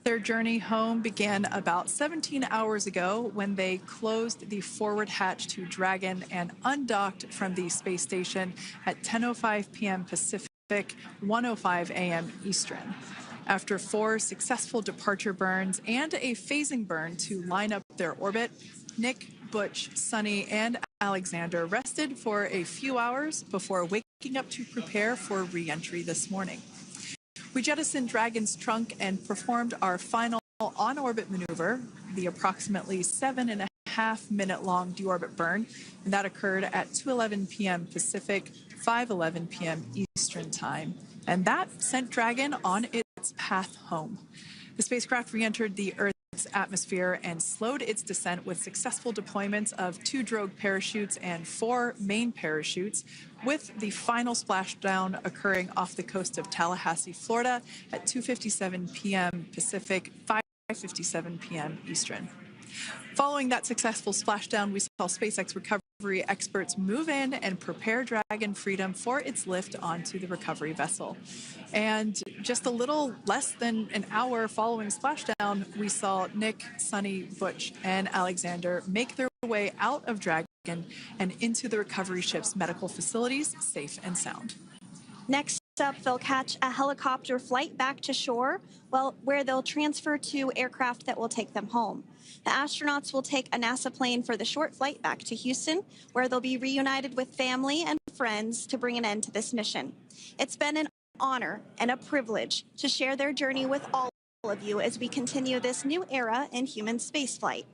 Their journey home began about 17 hours ago when they closed the forward hatch to Dragon and undocked from the space station at 10:05 p.m. Pacific, 1:05 a.m. Eastern. After 4 successful departure burns and a phasing burn to line up their orbit, Nick, Butch, Sunny, and Alexander rested for a few hours before waking up to prepare for re-entry this morning. We jettisoned Dragon's trunk and performed our final on-orbit maneuver, the approximately 7.5-minute-long deorbit burn, and that occurred at 2:11 p.m. Pacific, 5:11 p.m. Eastern Time, and that sent Dragon on its path home. The spacecraft re-entered the Earth's atmosphere and slowed its descent with successful deployments of 2 drogue parachutes and 4 main parachutes, with the final splashdown occurring off the coast of Tallahassee, Florida at 2:57 p.m. Pacific, 5:57 p.m. Eastern. Following that successful splashdown, we saw SpaceX recovery experts move in and prepare Dragon Freedom for its lift onto the recovery vessel. And just a little less than an hour following splashdown, we saw Nick, Sunny, Butch, and Alexander make their way out of Dragon and into the recovery ship's medical facilities, safe and sound. Next up, they'll catch a helicopter flight back to shore, where they'll transfer to aircraft that will take them home. The astronauts will take a NASA plane for the short flight back to Houston, where they'll be reunited with family and friends to bring an end to this mission. It's been an honor and a privilege to share their journey with all of you as we continue this new era in human spaceflight.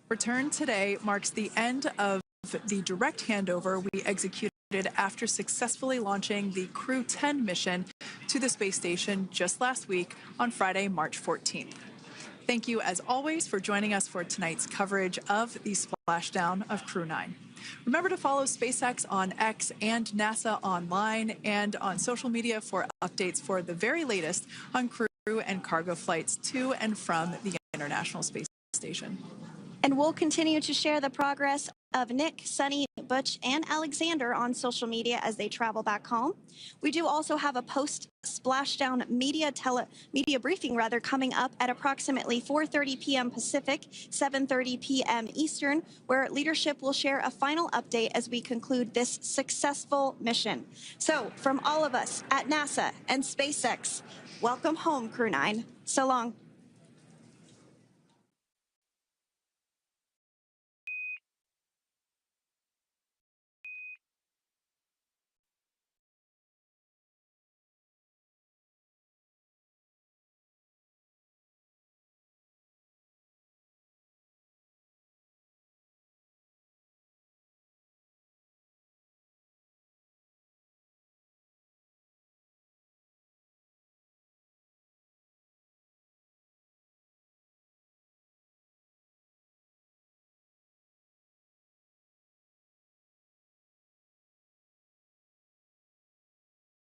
Return today marks the end of the direct handover we executed after successfully launching the Crew 10 mission to the space station just last week on Friday, March 14th. Thank you, as always, for joining us for tonight's coverage of the splashdown of Crew 9. Remember to follow SpaceX on X and NASA online and on social media for updates for the very latest on crew and cargo flights to and from the International Space Station. And we'll continue to share the progress of Nick, Sunny, Butch, and Alexander on social media as they travel back home. We do also have a post-splashdown media briefing coming up at approximately 4:30 p.m. Pacific, 7:30 p.m. Eastern, where leadership will share a final update as we conclude this successful mission. So, from all of us at NASA and SpaceX, welcome home, Crew 9. So long.